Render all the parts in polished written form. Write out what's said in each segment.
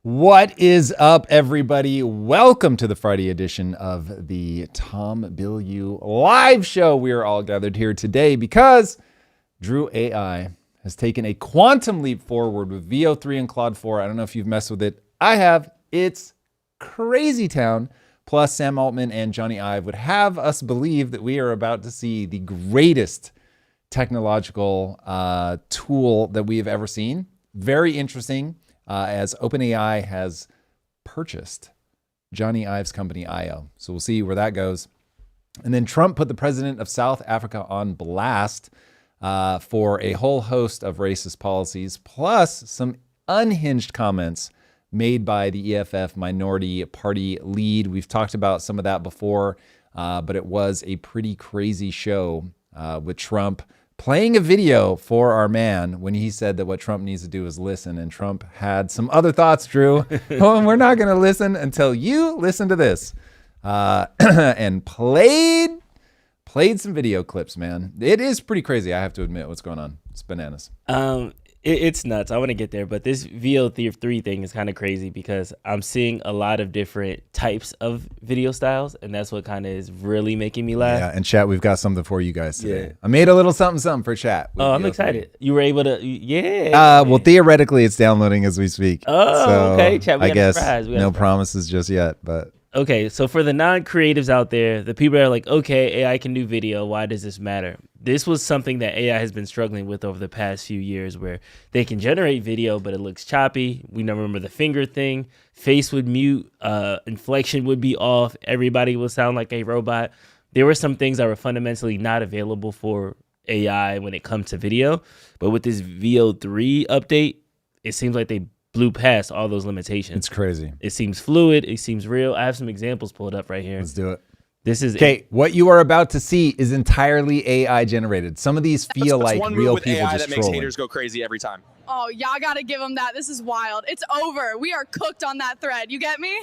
What is up, everybody? Welcome to the Friday edition of the Tom Bilyeu live show. We are all gathered here today because Drew AI has taken a quantum leap forward with Veo3 and Claude 4. I don't know if you've messed with it. I have. It's crazy town. Plus, Sam Altman and Jony Ive would have us believe that we are about to see the greatest technological tool that we have ever seen. Very interesting. As OpenAI has purchased Jony Ive's company, IO. So we'll see where that goes. And then Trump put the president of South Africa on blast for a whole host of racist policies, plus some unhinged comments made by the EFF minority party lead. We've talked about some of that before, but it was a pretty crazy show with Trump playing a video for our man when he said that what Trump needs to do is listen. And Trump had some other thoughts, Drew. Oh, and we're not going to listen until you listen to this. And played some video clips, man. It is pretty crazy, I have to admit, what's going on. It's bananas. It's nuts. I want to get there, but this Veo3 thing is kind of crazy because I'm seeing a lot of different types of video styles, and that's what kind of is really making me laugh. Yeah, and chat, we've got something for you guys today. Yeah. I made a little something for chat. Oh, I'm excited. You were able to, yeah. Well, theoretically, it's downloading as we speak. Oh, so okay. Chat, I guess no promises just yet, but. Okay, so for the non-creatives out there, the people that are like, okay, AI can do video, why does this matter? This was something that AI has been struggling with over the past few years where they can generate video, but it looks choppy. We now remember the finger thing. Face would mute, inflection would be off. Everybody would sound like a robot. There were some things that were fundamentally not available for AI when it comes to video. But with this Veo3 update, it seems like they blew past all those limitations. It's crazy. It seems fluid. It seems real. I have some examples pulled up right here. Let's do it. This is okay. What you are about to see is entirely AI generated. Some of these feel like real people AI just that makes trolling. haters go crazy every time. Oh, y'all gotta give them that. This is wild. It's over. We are cooked on that thread. You get me?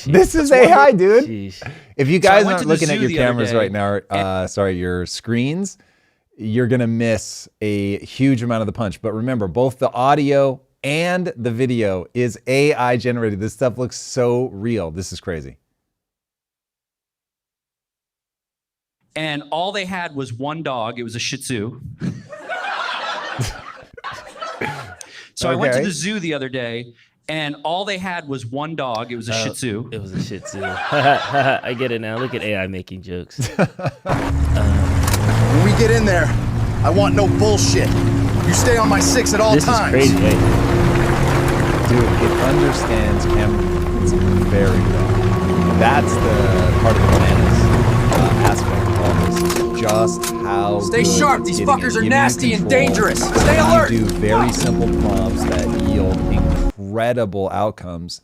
This is AI, dude. Sheesh. If you guys aren't looking at your cameras right now, sorry, your screens, you're gonna miss a huge amount of the punch. But remember, both the audio and the video is AI generated. This stuff looks so real. This is crazy. And all they had was one dog. It was a Shih Tzu. So I went to the zoo the other day, and all they had was one dog. It was a Shih Tzu. It was a Shih Tzu. I get it now. Look at AI making jokes. When we get in there, I want no bullshit. You stay on my 6 at all times. This is crazy, right? Dude, it understands camera movements very well. That's the part of the bananas aspect of all this. Just how stay sharp. These fuckers are nasty and dangerous. Stay alert. You do very simple prompts that yield incredible outcomes.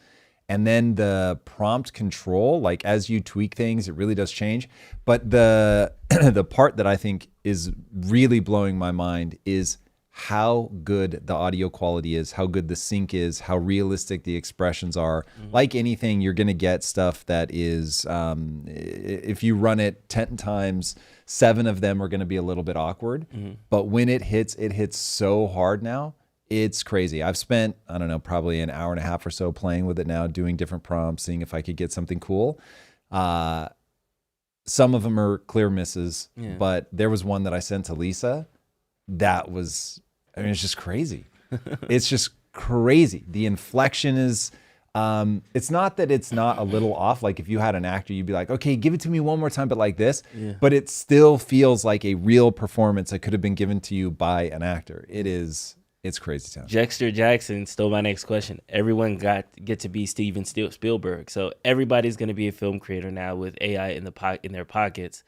And then the prompt control, like as you tweak things, it really does change. But the the part that I think is really blowing my mind is how good the audio quality is, how good the sync is, how realistic the expressions are. Like anything, you're going to get stuff that is, if you run it 10 times, 7 of them are going to be a little bit awkward. But when it hits so hard now. It's crazy. I've spent, I don't know, probably an hour and a half or so playing with it now, doing different prompts, seeing if I could get something cool. Some of them are clear misses, but there was one that I sent to Lisa that was, I mean, it's just crazy. It's just crazy. The inflection is, it's not that it's not a little off. Like if you had an actor, you'd be like, okay, give it to me one more time, but like this. But it still feels like a real performance that could have been given to you by an actor. It's crazy town. Dexter Jackson stole my next question. Everyone get to be Steven Spielberg. So everybody's going to be a film creator now with AI in their pockets.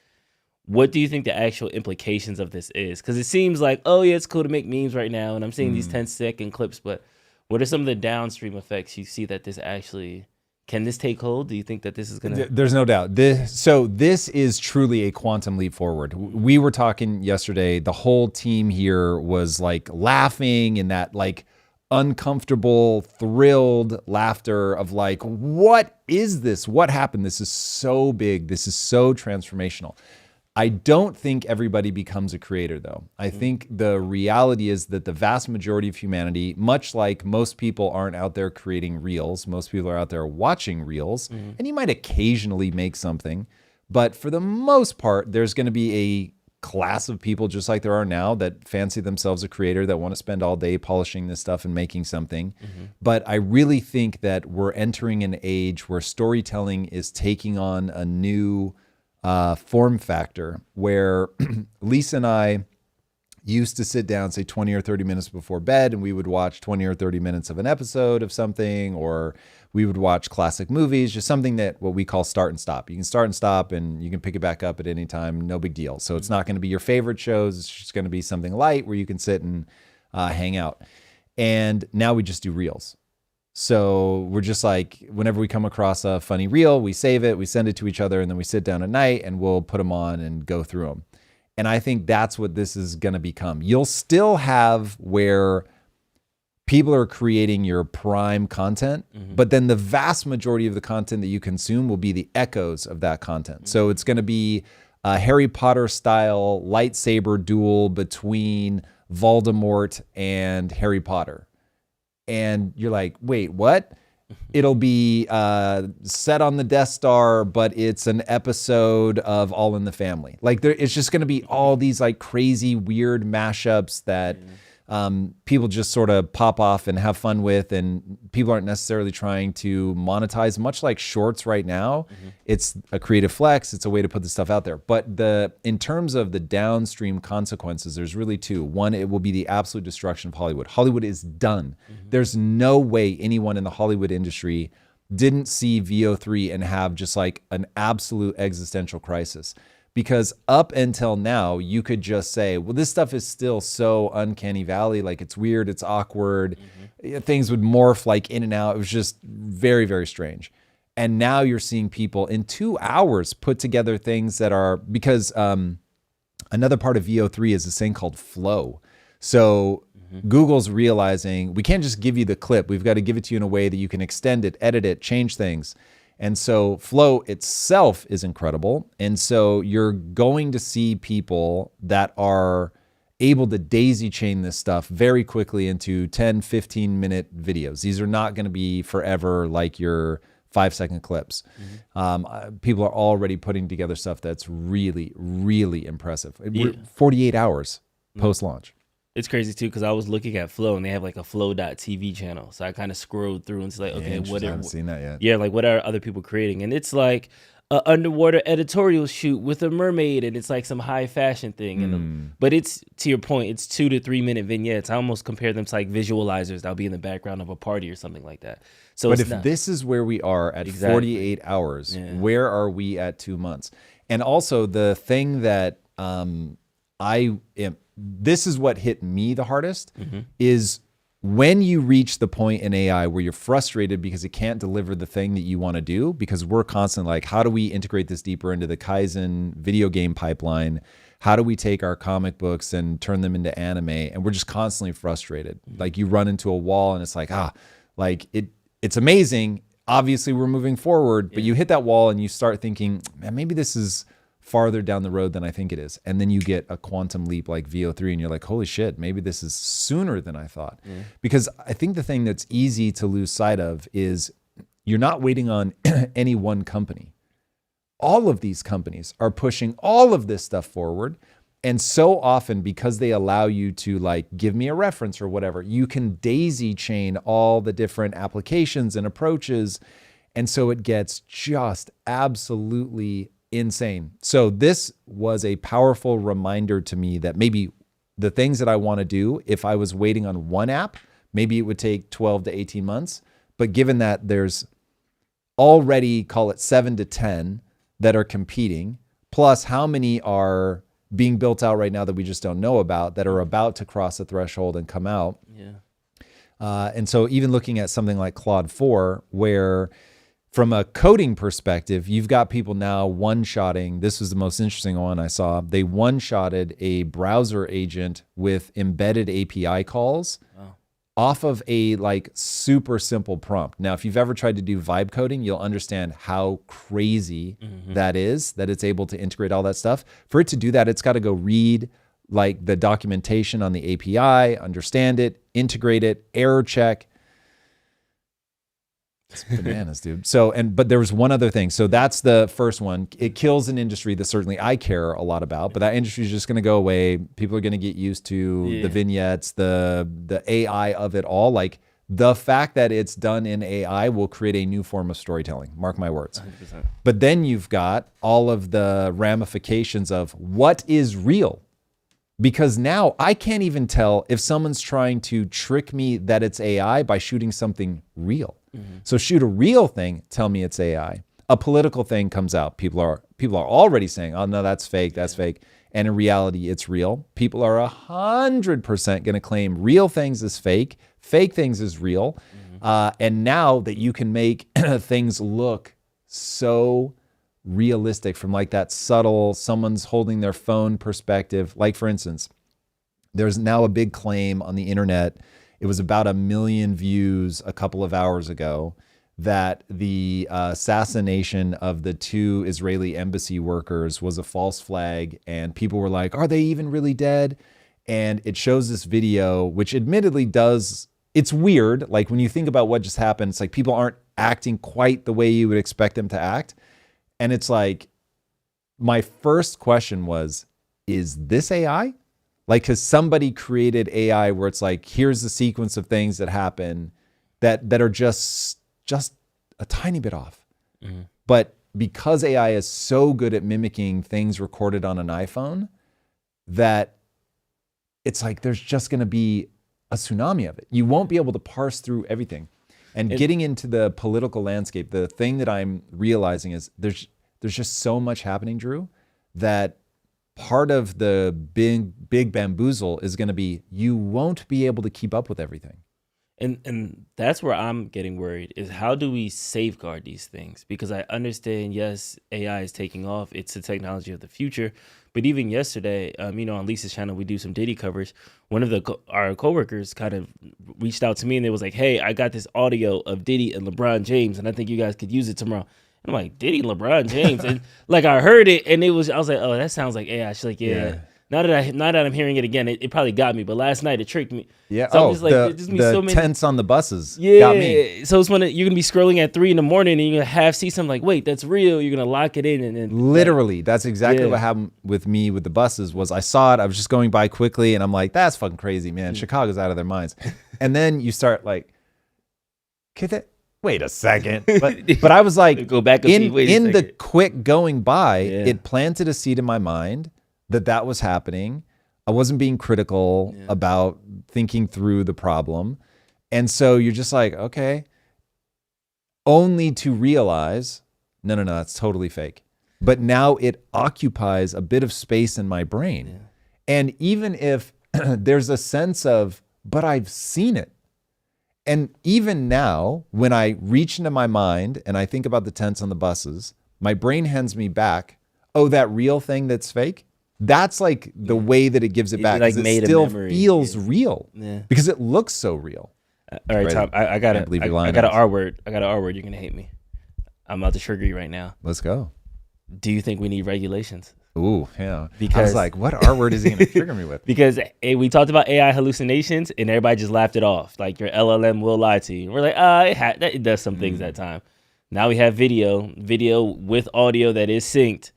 What do you think the actual implications of this is? Because it seems like, oh yeah, it's cool to make memes right now, and I'm seeing these 10-second clips, but what are some of the downstream effects you see that this actually, can this take hold? Do you think that this is going to? There's no doubt. This is truly a quantum leap forward. We were talking yesterday, the whole team here was like laughing in that like uncomfortable, thrilled laughter of like, what is this? What happened? This is so big. This is so transformational. I don't think everybody becomes a creator, though. I think the reality is that the vast majority of humanity, much like most people aren't out there creating reels, most people are out there watching reels, and you might occasionally make something. But for the most part, there's going to be a class of people, just like there are now, that fancy themselves a creator, that want to spend all day polishing this stuff and making something. But I really think that we're entering an age where storytelling is taking on a new form factor, where Lisa and I used to sit down, say 20 or 30 minutes before bed, and we would watch 20 or 30 minutes of an episode of something, or we would watch classic movies, just something that what we call start and stop. You can start and stop and you can pick it back up at any time, no big deal. So it's not going to be your favorite shows. It's just going to be something light where you can sit and hang out. And now we just do reels. So we're just like, whenever we come across a funny reel, we save it, we send it to each other, and then we sit down at night and we'll put them on and go through them. And I think that's what this is going to become. You'll still have where people are creating your prime content, but then the vast majority of the content that you consume will be the echoes of that content. So it's going to be a Harry Potter style lightsaber duel between Voldemort and Harry Potter. And you're like, wait, what? It'll be set on the Death Star, but it's an episode of All in the Family. Like, it's just going to be all these like crazy, weird mashups that people just sort of pop off and have fun with, and people aren't necessarily trying to monetize. Much like shorts right now, it's a creative flex. It's a way to put this stuff out there. But in terms of the downstream consequences, there's really two. One, it will be the absolute destruction of Hollywood. Hollywood is done. There's no way anyone in the Hollywood industry didn't see Veo3 and have just like an absolute existential crisis. Because up until now, you could just say, well, this stuff is still so uncanny valley. Like, it's weird, it's awkward. Things would morph like in and out. It was just very, very strange. And now you're seeing people in 2 hours put together things that are, because another part of Veo3 is this thing called flow. So Google's realizing we can't just give you the clip. We've got to give it to you in a way that you can extend it, edit it, change things. And so flow itself is incredible. And so you're going to see people that are able to daisy chain this stuff very quickly into 10, 15-minute videos. These are not going to be forever like your 5-second clips. People are already putting together stuff that's really, really impressive. We're 48 hours post-launch. It's crazy too, because I was looking at Flow and they have like a Flow.tv channel. So I kind of scrolled through and it's like, okay, I haven't seen that yet. Yeah, like what are other people creating? And it's like an underwater editorial shoot with a mermaid, and it's like some high fashion thing. But it's, to your point, it's 2 to 3 minute vignettes. I almost compare them to like visualizers that'll be in the background of a party or something like that. So, but if this is where we are at 48 hours, where are we at 2 months? And also the thing that this is what hit me the hardest is when you reach the point in AI where you're frustrated because it can't deliver the thing that you want to do, because we're constantly like, how do we integrate this deeper into the Kaizen video game pipeline? How do we take our comic books and turn them into anime? And we're just constantly frustrated. Like, you run into a wall and it's like, it's amazing. Obviously we're moving forward, but you hit that wall and you start thinking, man, maybe this is farther down the road than I think it is. And then you get a quantum leap like Veo3 and you're like, holy shit, maybe this is sooner than I thought. Because I think the thing that's easy to lose sight of is you're not waiting on any one company. All of these companies are pushing all of this stuff forward. And so often, because they allow you to like, give me a reference or whatever, you can daisy chain all the different applications and approaches. And so it gets just absolutely insane. So this was a powerful reminder to me that maybe the things that I want to do, if I was waiting on one app, maybe it would take 12 to 18 months. But given that there's already, call it 7 to 10 that are competing, plus how many are being built out right now that we just don't know about, that are about to cross the threshold and come out. And so even looking at something like Claude 4, where from a coding perspective, you've got people now one-shotting. This was the most interesting one I saw. They one-shotted a browser agent with embedded API calls off of a like super simple prompt. Now, if you've ever tried to do vibe coding, you'll understand how crazy that is, that it's able to integrate all that stuff. For it to do that, it's got to go read like the documentation on the API, understand it, integrate it, error check. It's bananas, dude. So, but there was one other thing. So that's the first one. It kills an industry that certainly I care a lot about, but that industry is just going to go away. People are going to get used to the vignettes, the AI of it all. Like the fact that it's done in AI will create a new form of storytelling. Mark my words. 100%. But then you've got all of the ramifications of what is real. Because now I can't even tell if someone's trying to trick me that it's AI by shooting something real. So shoot a real thing, tell me it's AI. A political thing comes out. People are already saying, oh no, that's fake, that's fake. And in reality, it's real. People are 100% going to claim real things as fake things as real. And now that you can make things look so realistic from like that subtle, someone's holding their phone perspective. Like for instance, there's now a big claim on the internet. It was about 1 million views a couple of hours ago that the assassination of the 2 Israeli embassy workers was a false flag. And people were like, are they even really dead? And it shows this video, which admittedly it's weird. Like when you think about what just happened, it's like people aren't acting quite the way you would expect them to act. And it's like, my first question was, is this AI? Like, because somebody created AI where it's like, here's the sequence of things that happen that are just a tiny bit off. But because AI is so good at mimicking things recorded on an iPhone, that it's like there's just going to be a tsunami of it. You won't be able to parse through everything. And getting into the political landscape, the thing that I'm realizing is there's just so much happening, Drew, that part of the big bamboozle is going to be you won't be able to keep up with everything. And that's where I'm getting worried is how do we safeguard these things? Because I understand, yes, AI is taking off. It's the technology of the future. But even yesterday, on Lisa's channel, we do some Diddy covers. One of our coworkers kind of reached out to me and they was like, hey, I got this audio of Diddy and LeBron James, and I think you guys could use it tomorrow. I'm like, Diddy, LeBron James. And like I heard it and I was like, oh, that sounds like AI. She's like, yeah. Now that I'm hearing it again, it probably got me. But last night it tricked me. Yeah. So I'm just like, the tents on the buses got me. So it's when you're gonna be scrolling at 3 a.m. and you're gonna half see something like, wait, that's real. You're gonna lock it in and then literally that's exactly what happened with me with the buses. Was I saw it, I was just going by quickly, and I'm like, that's fucking crazy, man. Chicago's out of their minds. And then you start like, wait a second. But I was like, go back in the quick going by, it planted a seed in my mind that was happening. I wasn't being critical about thinking through the problem. And so you're just like, okay, only to realize, no, that's totally fake. But now it occupies a bit of space in my brain. Yeah. And even if there's a sense of, but I've seen it. And even now, when I reach into my mind and I think about the tents on the buses, my brain hands me back, oh, that real thing that's fake? That's like the way that it gives it back. Like it still feels real because it looks so real. All right, Tom, I got an R word. I got an R word. You're going to hate me. I'm about to trigger you right now. Let's go. Do you think we need regulations? Ooh, yeah. Because I was like, what R word is he going to trigger me with? Because we talked about AI hallucinations and everybody just laughed it off. Like your LLM will lie to you. We're like, it does some things that time. Now we have video with audio that is synced.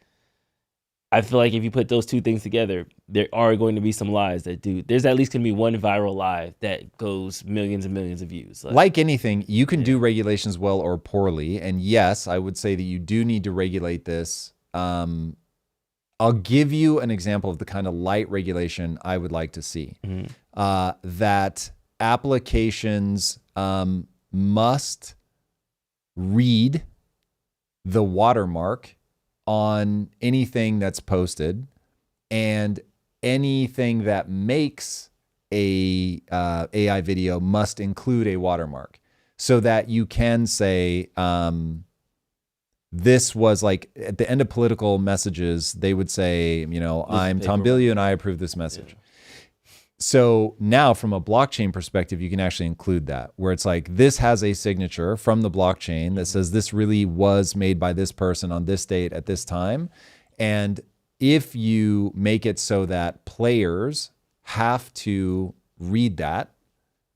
I feel like if you put those two things together, there are going to be some lies that do. There's at least going to be one viral lie that goes millions and millions of views. Like anything, you can do regulations well or poorly. And yes, I would say that you do need to regulate this. I'll give you an example of the kind of light regulation I would like to see. That applications must read the watermark on anything that's posted, and anything that makes a AI video must include a watermark, so that you can say this was like at the end of political messages, they would say, I'm Tom Bilyeu and I approve this message. So now from a blockchain perspective, you can actually include that, where it's like, this has a signature from the blockchain that says this really was made by this person on this date at this time. And if you make it so that players have to read that,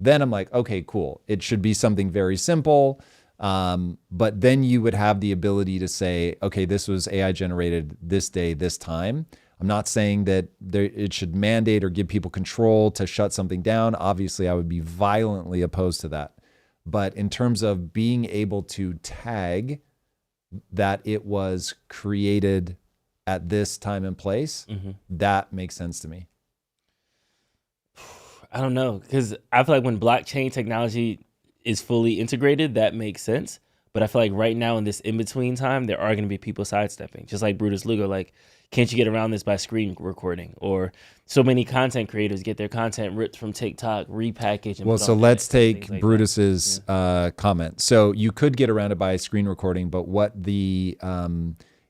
then I'm like, okay, cool. It should be something very simple. But then you would have the ability to say, okay, this was AI generated this day, this time. I'm not saying that it should mandate or give people control to shut something down. Obviously, I would be violently opposed to that. But in terms of being able to tag that it was created at this time and place, that makes sense to me. I don't know, because I feel like when blockchain technology is fully integrated, that makes sense. But I feel like right now in this in-between time, there are going to be people sidestepping. Just like Brutus Lugo, like, can't you get around this by screen recording? Or so many content creators get their content ripped from TikTok, repackaged. And well, so let's take like Brutus's comment. So you could get around it by screen recording, but what the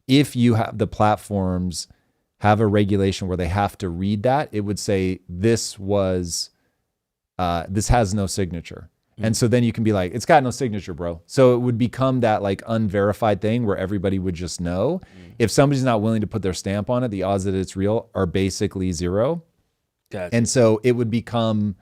if you have the platforms have a regulation where they have to read that, it would say this has no signature. And so then you can be like, it's got no signature, bro. So it would become that like unverified thing where everybody would just know. If somebody's not willing to put their stamp on it, the odds that it's real are basically zero. Gotcha. And so it would become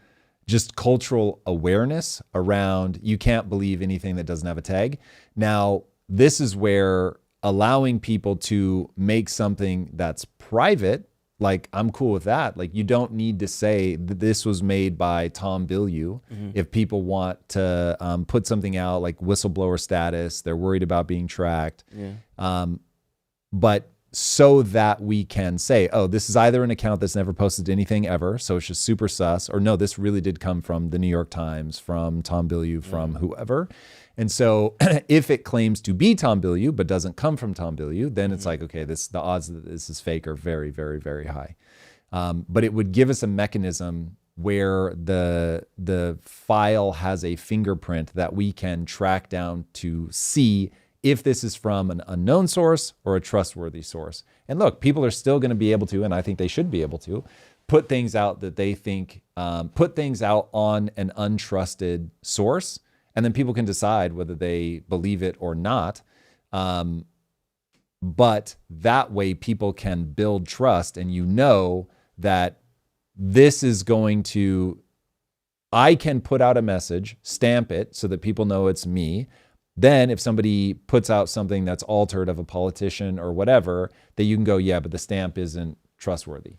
just cultural awareness around, you can't believe anything that doesn't have a tag. Now, this is where allowing people to make something that's private, like, I'm cool with that. Like, you don't need to say that this was made by Tom Bilyeu. If people want to put something out like whistleblower status, they're worried about being tracked. But so that we can say, oh, this is either an account that's never posted anything ever, so it's just super sus, or no, this really did come from the New York Times, from Tom Bilyeu, from whoever. And so if it claims to be Tom Bilyeu but doesn't come from Tom Bilyeu, then it's like, okay, the odds that this is fake are very, very, very high. But it would give us a mechanism where the file has a fingerprint that we can track down to see if this is from an unknown source or a trustworthy source. And look, people are still going to be able to, and I think they should be able to, put things out that they think, put things out on an untrusted source, and then people can decide whether they believe it or not. But that way people can build trust, and you know that this is going to, I can put out a message, stamp it so that people know it's me. Then if somebody puts out something that's altered of a politician or whatever, that you can go, yeah, but the stamp isn't trustworthy.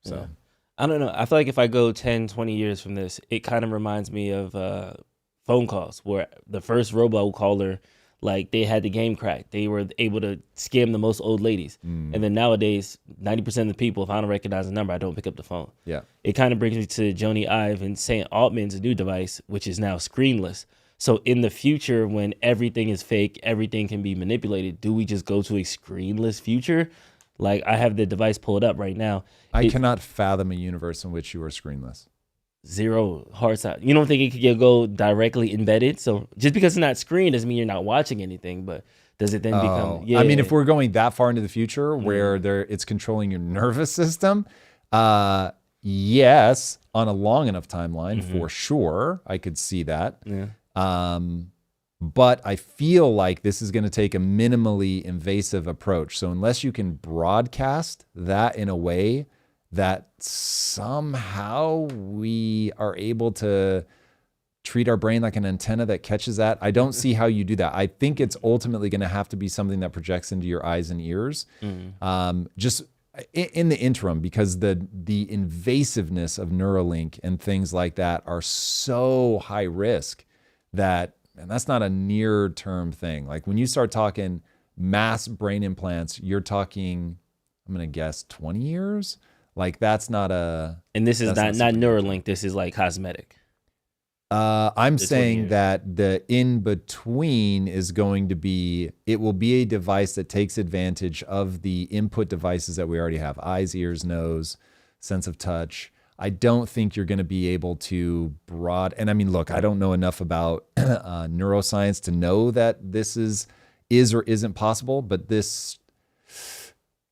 So yeah. I don't know. I feel like if I go 10, 20 years from this, it kind of reminds me of phone calls where the first robo-caller, like, they had the game cracked. They were able to scam the most old ladies. And then nowadays, 90% of the people, if I don't recognize the number, I don't pick up the phone. Yeah. It kind of brings me to Jony Ive and St. Altman's new device, which is now screenless. So in the future, when everything is fake, everything can be manipulated, do we just go to a screenless future? Like, I have the device pulled up right now. I cannot fathom a universe in which you are screenless. Zero hard side. You don't think it could go directly embedded? So just because it's not screened doesn't mean you're not watching anything, but does it then become... Yeah. I mean, if we're going that far into the future where it's controlling your nervous system, yes, on a long enough timeline, for sure, I could see that. Yeah. But I feel like this is going to take a minimally invasive approach. So unless you can broadcast that in a way that somehow we are able to treat our brain like an antenna that catches that, I don't see how you do that. I think it's ultimately going to have to be something that projects into your eyes and ears. Just in the interim, because the invasiveness of Neuralink and things like that are so high risk that, and that's not a near term thing. Like, when you start talking mass brain implants, you're talking, I'm going to guess 20 years. Like, that's not a, and this is not Neuralink. This is like cosmetic. I'm saying that the in between is going to be, it will be a device that takes advantage of the input devices that we already have: eyes, ears, nose, sense of touch. I don't think you're going to be able to and I mean, look, I don't know enough about neuroscience to know that this is or isn't possible, but this,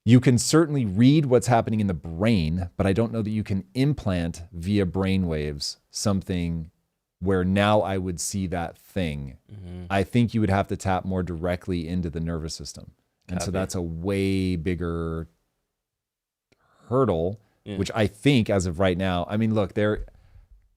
You can certainly read what's happening in the brain, but I don't know that you can implant via brainwaves something where now I would see that thing. I think you would have to tap more directly into the nervous system. And so that's a way bigger hurdle, which I think as of right now, I mean, look, there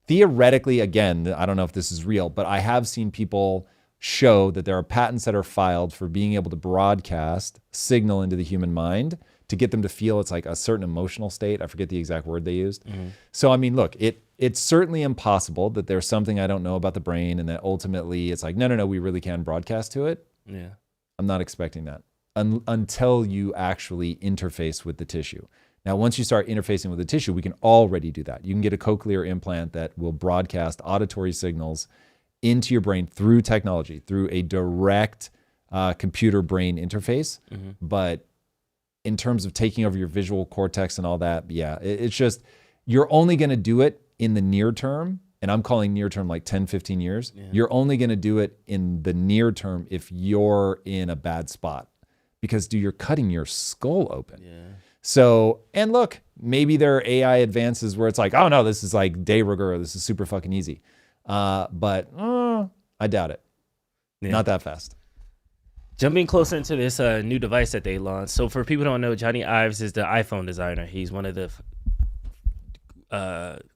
theoretically, again, I don't know if this is real, but I have seen people show that there are patents that are filed for being able to broadcast signal into the human mind to get them to feel it's like a certain emotional state. I forget the exact word they used. So, I mean, look, it's certainly impossible that there's something I don't know about the brain and that ultimately it's like, no, we really can broadcast to it. Yeah. I'm not expecting that until you actually interface with the tissue. Now, once you start interfacing with the tissue, we can already do that. You can get a cochlear implant that will broadcast auditory signals into your brain through technology, through a direct computer-brain interface. But in terms of taking over your visual cortex and all that, it's just, you're only going to do it in the near term, and I'm calling near term like 10, 15 years. You're only going to do it in the near term if you're in a bad spot. Because, dude, you're cutting your skull open. So, and look, maybe there are AI advances where it's like, oh no, this is like de rigueur, this is super fucking easy. But I doubt it. Not that fast. Jumping closer into this new device that they launched. So for people who don't know, Jony Ives is the iPhone designer. He's one of the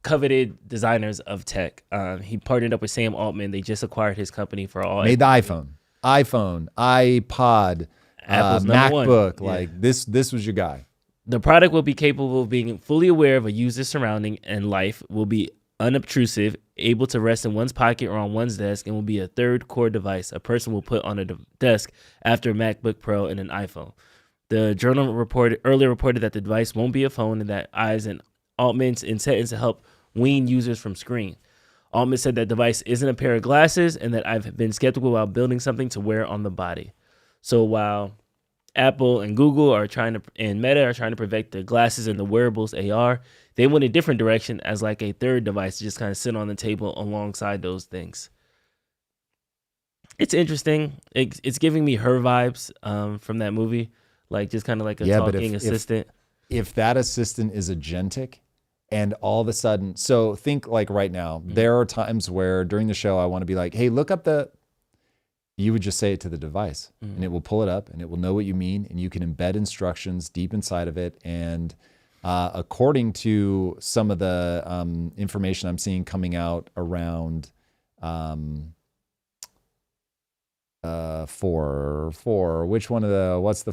coveted designers of tech. He partnered up with Sam Altman. They just acquired his company for all. Made the iPhone, iPod, Apple's MacBook. Like this was your guy. The product will be capable of being fully aware of a user's surrounding and life, will be unobtrusive, able to rest in one's pocket or on one's desk, and will be a third core device a person will put on a desk after a MacBook Pro and an iPhone. The journal earlier reported that the device won't be a phone and that Ives and Altman's intent is to help wean users from screen. Altman said that device isn't a pair of glasses and that I've been skeptical about building something to wear on the body. So while Apple and Google and Meta are trying to perfect the glasses and the wearables AR, they went a different direction as like a third device to just kind of sit on the table alongside those things. It's interesting. It's giving me Her vibes from that movie, like just kind of like a talking assistant. If that assistant is agentic and all of a sudden, so think like right now, there are times where during the show I want to be like, hey, look up you would just say it to the device and it will pull it up and it will know what you mean and you can embed instructions deep inside of it. And according to some of the information I'm seeing coming out around what's the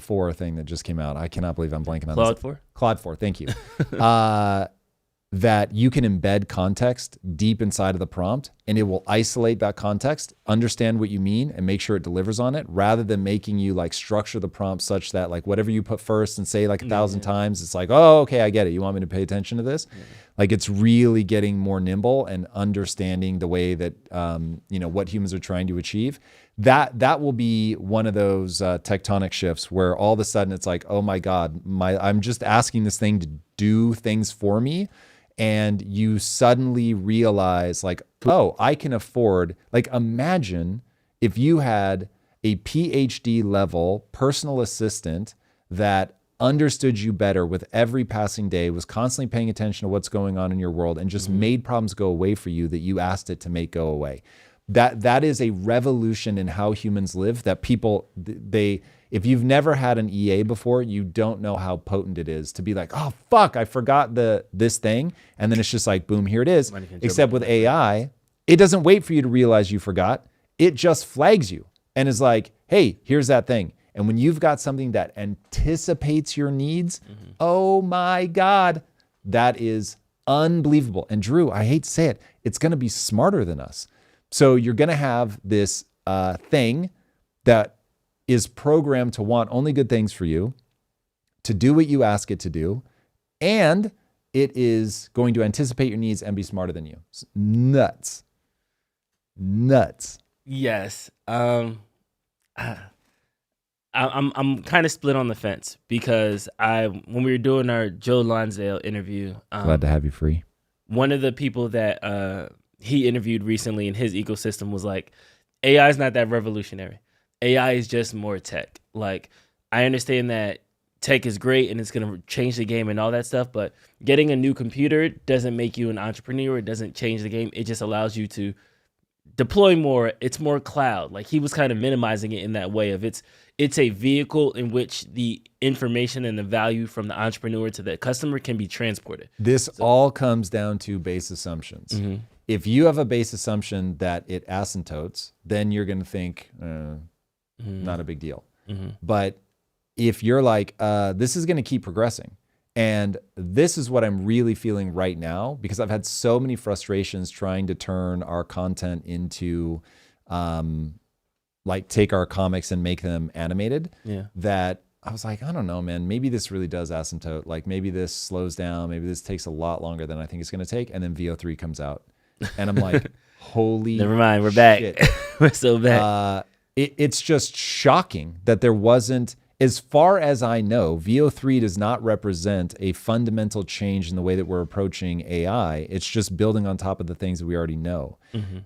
4 thing that just came out? I cannot believe I'm blanking on Claude this. 4? Claude 4, thank you. That you can embed context deep inside of the prompt and it will isolate that context, understand what you mean and make sure it delivers on it rather than making you like structure the prompt such that like whatever you put first and say like 1,000 times, it's like, oh, okay, I get it. You want me to pay attention to this? Like it's really getting more nimble and understanding the way that, what humans are trying to achieve. That will be one of those tectonic shifts where all of a sudden it's like, oh my God, I'm just asking this thing to do things for me. And you suddenly realize like, oh, I can afford, like imagine if you had a PhD level personal assistant that understood you better with every passing day, was constantly paying attention to what's going on in your world and just made problems go away for you that you asked it to make go away. That is a revolution in how humans live that people, if you've never had an EA before, you don't know how potent it is to be like, oh, fuck, I forgot this thing. And then it's just like, boom, here it is. Except with AI, it doesn't wait for you to realize you forgot. It just flags you and is like, hey, here's that thing. And when you've got something that anticipates your needs, oh my God, that is unbelievable. And Drew, I hate to say it, it's going to be smarter than us. So you're going to have this thing that is programmed to want only good things for you, to do what you ask it to do, and it is going to anticipate your needs and be smarter than you. It's nuts. Yes. I'm kind of split on the fence because when we were doing our Joe Lonsdale interview, Glad to have you free. One of the people that he interviewed recently in his ecosystem was like, AI is not that revolutionary. AI is just more tech. Like, I understand that tech is great and it's going to change the game and all that stuff, but getting a new computer doesn't make you an entrepreneur. It doesn't change the game. It just allows you to deploy more. It's more cloud. Like he was kind of minimizing it in that way of it's a vehicle in which the information and the value from the entrepreneur to the customer can be transported. This all comes down to base assumptions. If you have a base assumption that it asymptotes, then you're going to think, not a big deal. But if you're like, this is going to keep progressing, and this is what I'm really feeling right now, because I've had so many frustrations trying to turn our content into, like take our comics and make them animated, that I was like, I don't know, man, maybe this really does asymptote. Like maybe this slows down. Maybe this takes a lot longer than I think it's going to take. And then Veo3 comes out. And I'm like, holy Never mind, we're shit. back. We're so back. It's just shocking that there wasn't, as far as I know, Veo3 does not represent a fundamental change in the way that we're approaching AI. It's just building on top of the things that we already know.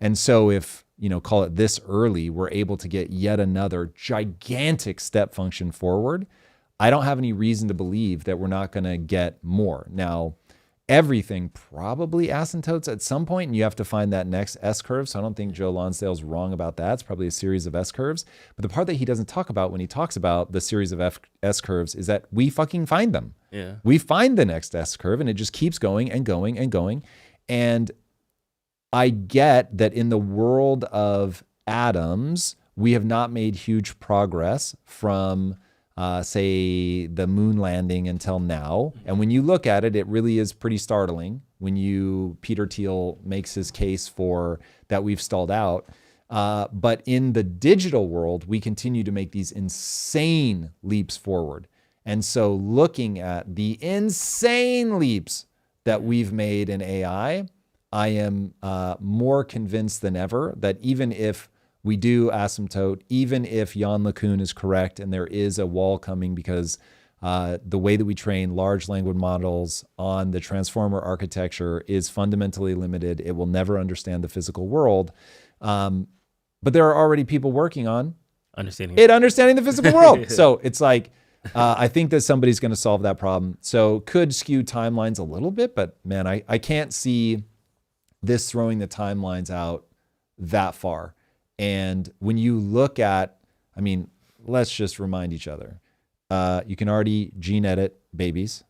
And so if, call it this early, we're able to get yet another gigantic step function forward, I don't have any reason to believe that we're not going to get more. Now, everything probably asymptotes at some point, and you have to find that next S-curve. So I don't think Joe Lonsdale's wrong about that. It's probably a series of S-curves. But the part that he doesn't talk about when he talks about the series of S-curves is that we fucking find them. Yeah. We find the next S-curve, and it just keeps going and going and going. And I get that in the world of atoms, we have not made huge progress from say the moon landing until now. And when you look at it, it really is pretty startling when Peter Thiel makes his case for that we've stalled out. But in the digital world, we continue to make these insane leaps forward. And so looking at the insane leaps that we've made in AI, I am more convinced than ever that even if we do asymptote, even if Jan LeCun is correct and there is a wall coming because the way that we train large language models on the transformer architecture is fundamentally limited. It will never understand the physical world. But there are already people working on understanding the physical world. So it's like, I think that somebody's going to solve that problem. So could skew timelines a little bit, but man, I can't see this throwing the timelines out that far. And when you look at, let's just remind each other, you can already gene edit babies,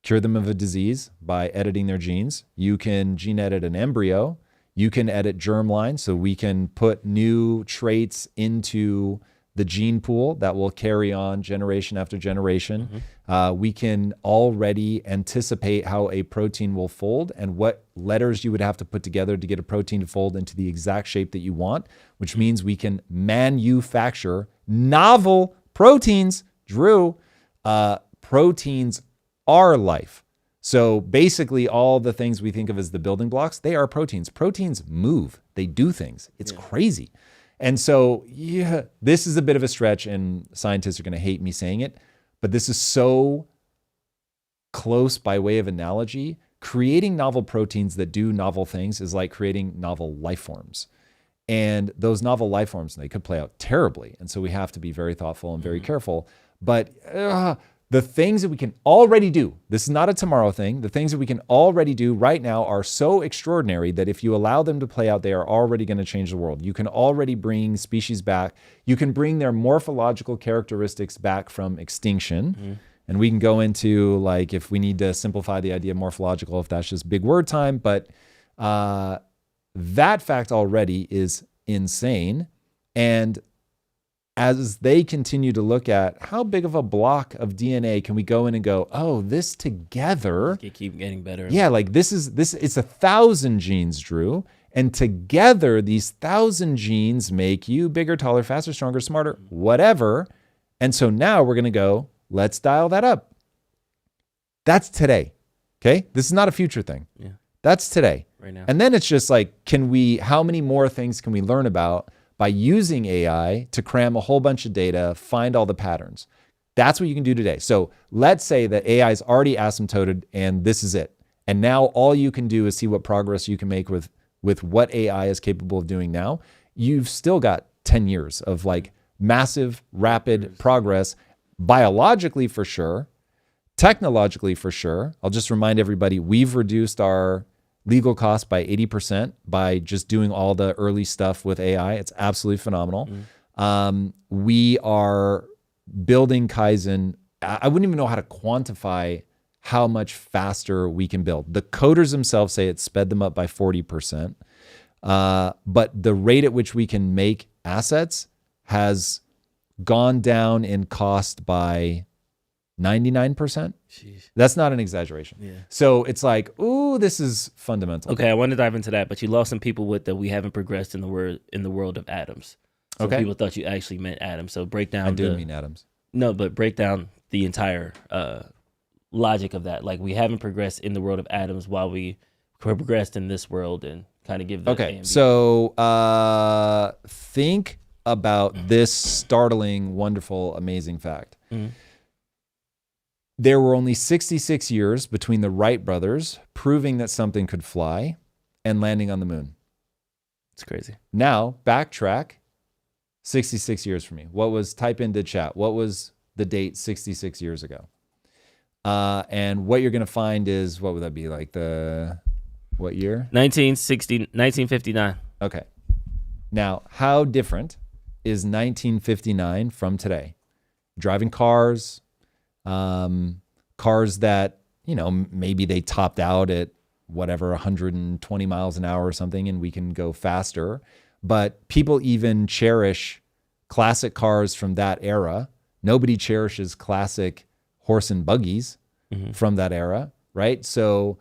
cure them of a disease by editing their genes. You can gene edit an embryo. You can edit germline, so we can put new traits into the gene pool that will carry on generation after generation. We can already anticipate how a protein will fold and what letters you would have to put together to get a protein to fold into the exact shape that you want, which means we can manufacture novel proteins. Drew, proteins are life. So basically all the things we think of as the building blocks, they are proteins. Proteins move, they do things. It's crazy. And so, yeah, this is a bit of a stretch and scientists are going to hate me saying it, but this is so close by way of analogy. Creating novel proteins that do novel things is like creating novel life forms. And those novel life forms, they could play out terribly. And so we have to be very thoughtful and very careful. But the things that we can already do, this is not a tomorrow thing. The things that we can already do right now are so extraordinary that if you allow them to play out, they are already going to change the world. You can already bring species back. You can bring their morphological characteristics back from extinction. And we can go into, like, if we need to simplify the idea of morphological, if that's just big word time. But that fact already is insane. And as they continue to look at how big of a block of DNA can we go in and go, oh, this together. It keep getting better. Yeah, like this, it's 1,000 genes, Drew. And together, these 1,000 genes make you bigger, taller, faster, stronger, smarter, whatever. And so now we're going to go, let's dial that up. That's today. Okay? This is not a future thing. Yeah. That's today. Right now. And then it's just like, how many more things can we learn about by using AI to cram a whole bunch of data, find all the patterns? That's what you can do today. So let's say that AI is already asymptoted and this is it. And now all you can do is see what progress you can make with what AI is capable of doing now. You've still got 10 years of like massive, rapid progress. biologically for sure, technologically for sure. I'll just remind everybody, we've reduced our legal costs by 80% by just doing all the early stuff with AI. It's absolutely phenomenal. We are building Kaizen. I wouldn't even know how to quantify how much faster we can build. The coders themselves say it sped them up by 40%. But the rate at which we can make assets has gone down in cost by 99%. Jeez. That's not an exaggeration. Yeah. So it's like, ooh, this is fundamental. Okay, I want to dive into that, but you lost some people with that we haven't progressed in the world of atoms. So Okay. people thought you actually meant atoms. So break down. I do mean atoms. No, but break down the entire logic of that. Like, we haven't progressed in the world of atoms while we progressed in this world, and kind of give the A Okay, and B. so think about this startling, wonderful, amazing fact. There were only 66 years between the Wright brothers proving that something could fly and landing on the moon. It's crazy. Now, backtrack 66 years for me. Type into chat, what was the date 66 years ago? And what you're going to find is, what would that be, like what year? 1959. Okay. Now, how different is 1959 from today? Driving cars, cars that, maybe they topped out at whatever, 120 miles an hour or something, and we can go faster. But people even cherish classic cars from that era. Nobody cherishes classic horse and buggies from that era, right? So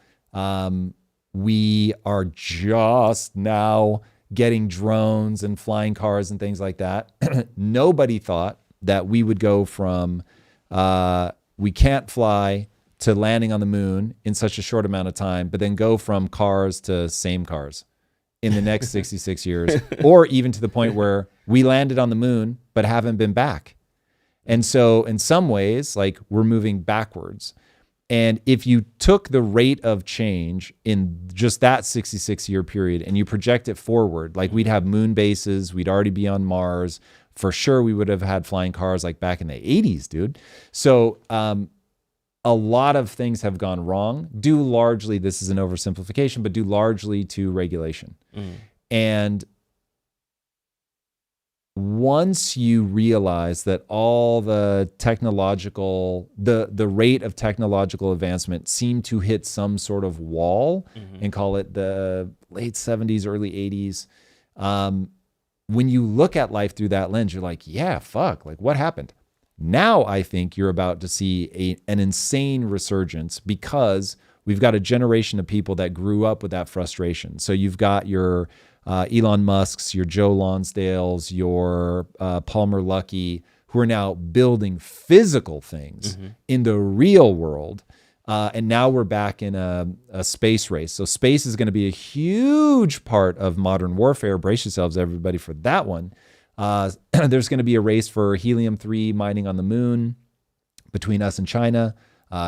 we are just now getting drones and flying cars and things like that. Nobody thought that we would go from we can't fly to landing on the moon in such a short amount of time, but then go from cars to same cars in the next 66 years, or even to the point where we landed on the moon but haven't been back. And so in some ways, like, we're moving backwards. And if you took the rate of change in just that 66-year period and you project it forward, like, we'd have moon bases, we'd already be on Mars. For sure, we would have had flying cars like back in the 80s, dude. So a lot of things have gone wrong, due largely, this is an oversimplification, but due largely to regulation. And once you realize that all the technological, the rate of technological advancement seemed to hit some sort of wall, and call it the late 70s, early 80s, when you look at life through that lens, you're like, yeah, fuck, like, what happened? Now I think you're about to see an insane resurgence, because we've got a generation of people that grew up with that frustration. So you've got your Elon Musks, your Joe Lonsdales, your Palmer Luckey, who are now building physical things in the real world. And now we're back in a space race. So space is going to be a huge part of modern warfare. Brace yourselves, everybody, for that one. There's going to be a race for helium-3 mining on the moon between us and China.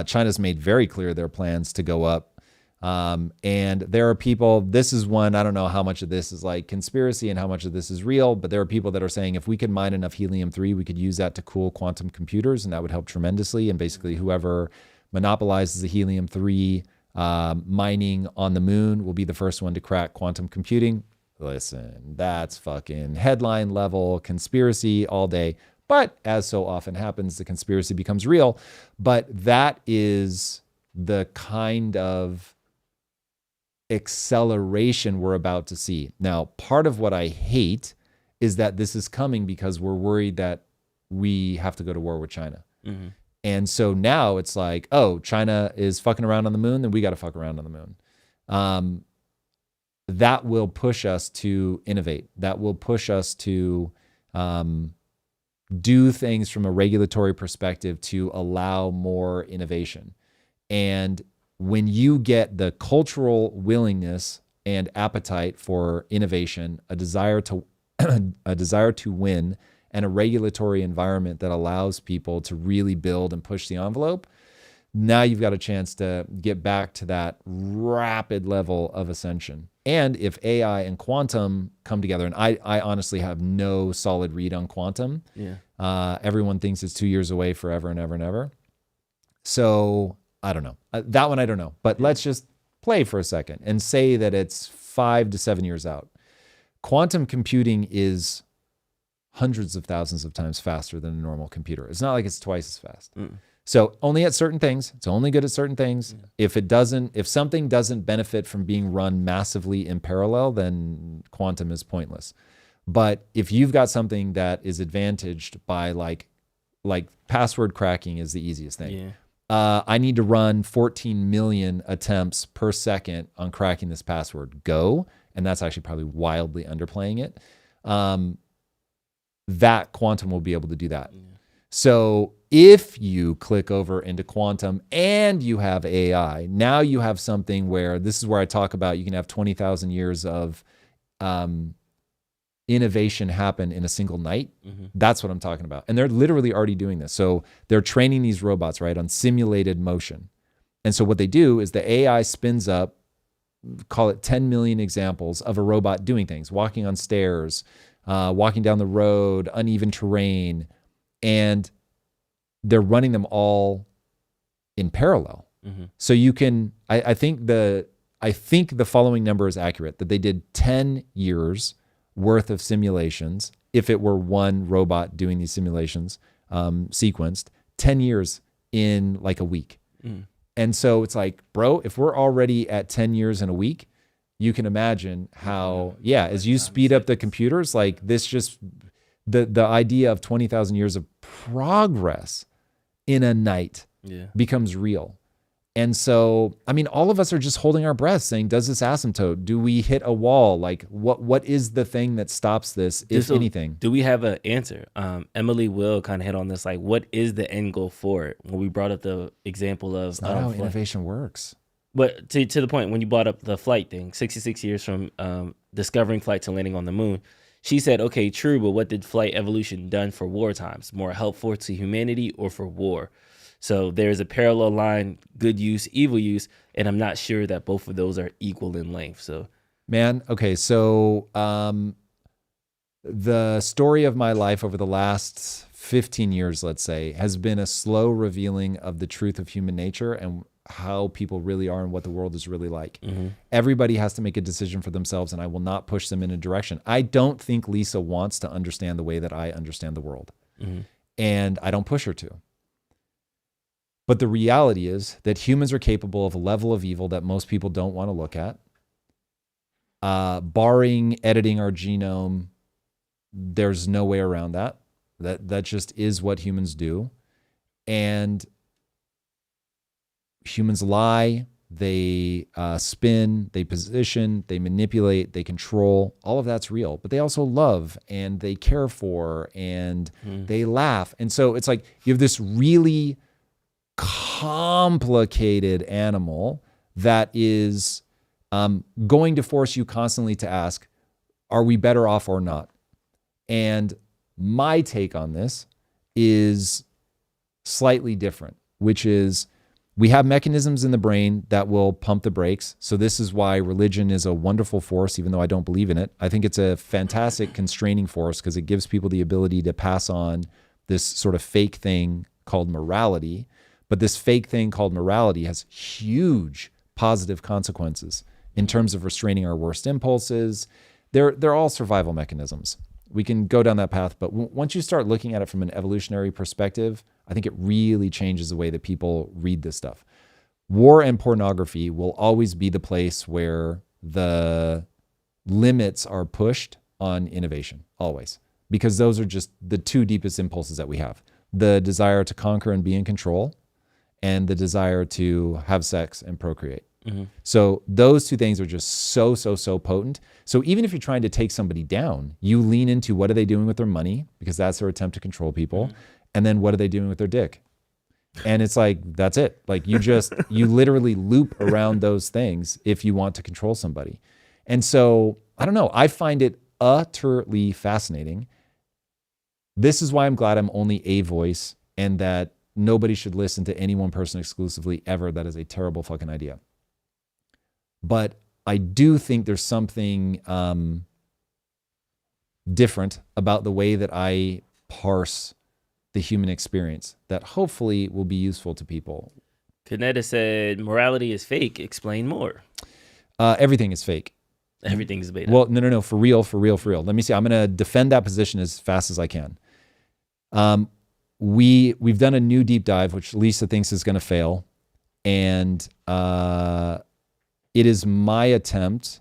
China's made very clear their plans to go up. And there are people, this is one, I don't know how much of this is like conspiracy and how much of this is real, but there are people that are saying if we could mine enough helium-3, we could use that to cool quantum computers, and that would help tremendously. And basically whoever monopolizes the helium-3 mining on the moon will be the first one to crack quantum computing. Listen, that's fucking headline level conspiracy all day. But as so often happens, the conspiracy becomes real. But that is the kind of acceleration we're about to see. Now, part of what I hate is that this is coming because we're worried that we have to go to war with China. And so now it's like, oh, China is fucking around on the moon, then we got to fuck around on the moon. That will push us to innovate. That will push us to do things from a regulatory perspective to allow more innovation. And when you get the cultural willingness and appetite for innovation, a desire to win, and a regulatory environment that allows people to really build and push the envelope, now you've got a chance to get back to that rapid level of ascension. And if AI and quantum come together, and I honestly have no solid read on quantum. Yeah. Everyone thinks it's 2 years away forever and ever and ever. So I don't know. That one I don't know. But let's just play for a second and say that it's 5 to 7 years out. Quantum computing is hundreds of thousands of times faster than a normal computer. It's not like it's twice as fast. So only at certain things. It's only good at certain things. If something doesn't benefit from being run massively in parallel, then quantum is pointless. But if you've got something that is advantaged by like password cracking is the easiest thing. I need to run 14 million attempts per second on cracking this password. Go. And that's actually probably wildly underplaying it. That quantum will be able to do that. So if you click over into quantum and you have AI, now you have something where this is where I talk about you can have 20,000 years of innovation happen in a single night. That's what I'm talking about. And they're literally already doing this. So they're training these robots, right, on simulated motion. And so what they do is the AI spins up, call it 10 million examples of a robot doing things, walking on stairs, walking down the road, uneven terrain, and they're running them all in parallel. So you can, I think the following number is accurate, that they did 10 years worth of simulations. If it were one robot doing these simulations, sequenced 10 years in like a week. And so it's like, bro, if we're already at 10 years in a week, you can imagine how, as you speed up the computers, like this just, the idea of 20,000 years of progress in a night becomes real. And so, I mean, all of us are just holding our breath saying, does this asymptote? Do we hit a wall? Like what is the thing that stops this, if anything? Do we have an answer? Emily Will kind of hit on this, like, what is the end goal for it? When we brought up the example of... It's not how innovation works. But to the point, when you brought up the flight thing, 66 years from discovering flight to landing on the moon, she said, okay, true, but what did flight evolution done for war times? More helpful to humanity or for war? So there's a parallel line, good use, evil use, and I'm not sure that both of those are equal in length. So, man, okay, so the story of my life over the last 15 years, let's say, has been a slow revealing of the truth of human nature and how people really are and what the world is really like. Everybody has to make a decision for themselves, and I will not push them in a direction. I don't think Lisa wants to understand the way that I understand the world, and I don't push her to. But the reality is that humans are capable of a level of evil that most people don't want to look at. Barring editing our genome, there's no way around that. That just is what humans do. And humans lie, they spin, they position, they manipulate, they control. All of that's real. But they also love and they care for and they laugh. And so it's like you have this really complicated animal that is going to force you constantly to ask, are we better off or not? And my take on this is slightly different, which is we have mechanisms in the brain that will pump the brakes. So this is why religion is a wonderful force, even though I don't believe in it. I think it's a fantastic constraining force because it gives people the ability to pass on this sort of fake thing called morality. But this fake thing called morality has huge positive consequences in terms of restraining our worst impulses. They're all survival mechanisms. We can go down that path, but once you start looking at it from an evolutionary perspective, I think it really changes the way that people read this stuff. War and pornography will always be the place where the limits are pushed on innovation, always, because those are just the two deepest impulses that we have. The desire to conquer and be in control, and the desire to have sex and procreate. So those two things are just so potent. So even if you're trying to take somebody down, you lean into what are they doing with their money, because that's their attempt to control people. And then what are they doing with their dick? And it's like, that's it. Like you literally loop around those things if you want to control somebody. And so, I don't know, I find it utterly fascinating. This is why I'm glad I'm only a voice and that nobody should listen to any one person exclusively ever. That is a terrible fucking idea. But I do think there's something different about the way that I parse the human experience that hopefully will be useful to people. Kaneda said, morality is fake. Explain more. Everything is fake. Everything is beta. Well, no. For real. Let me see. I'm going to defend that position as fast as I can. We've done a new deep dive, which Lisa thinks is going to fail. And it is my attempt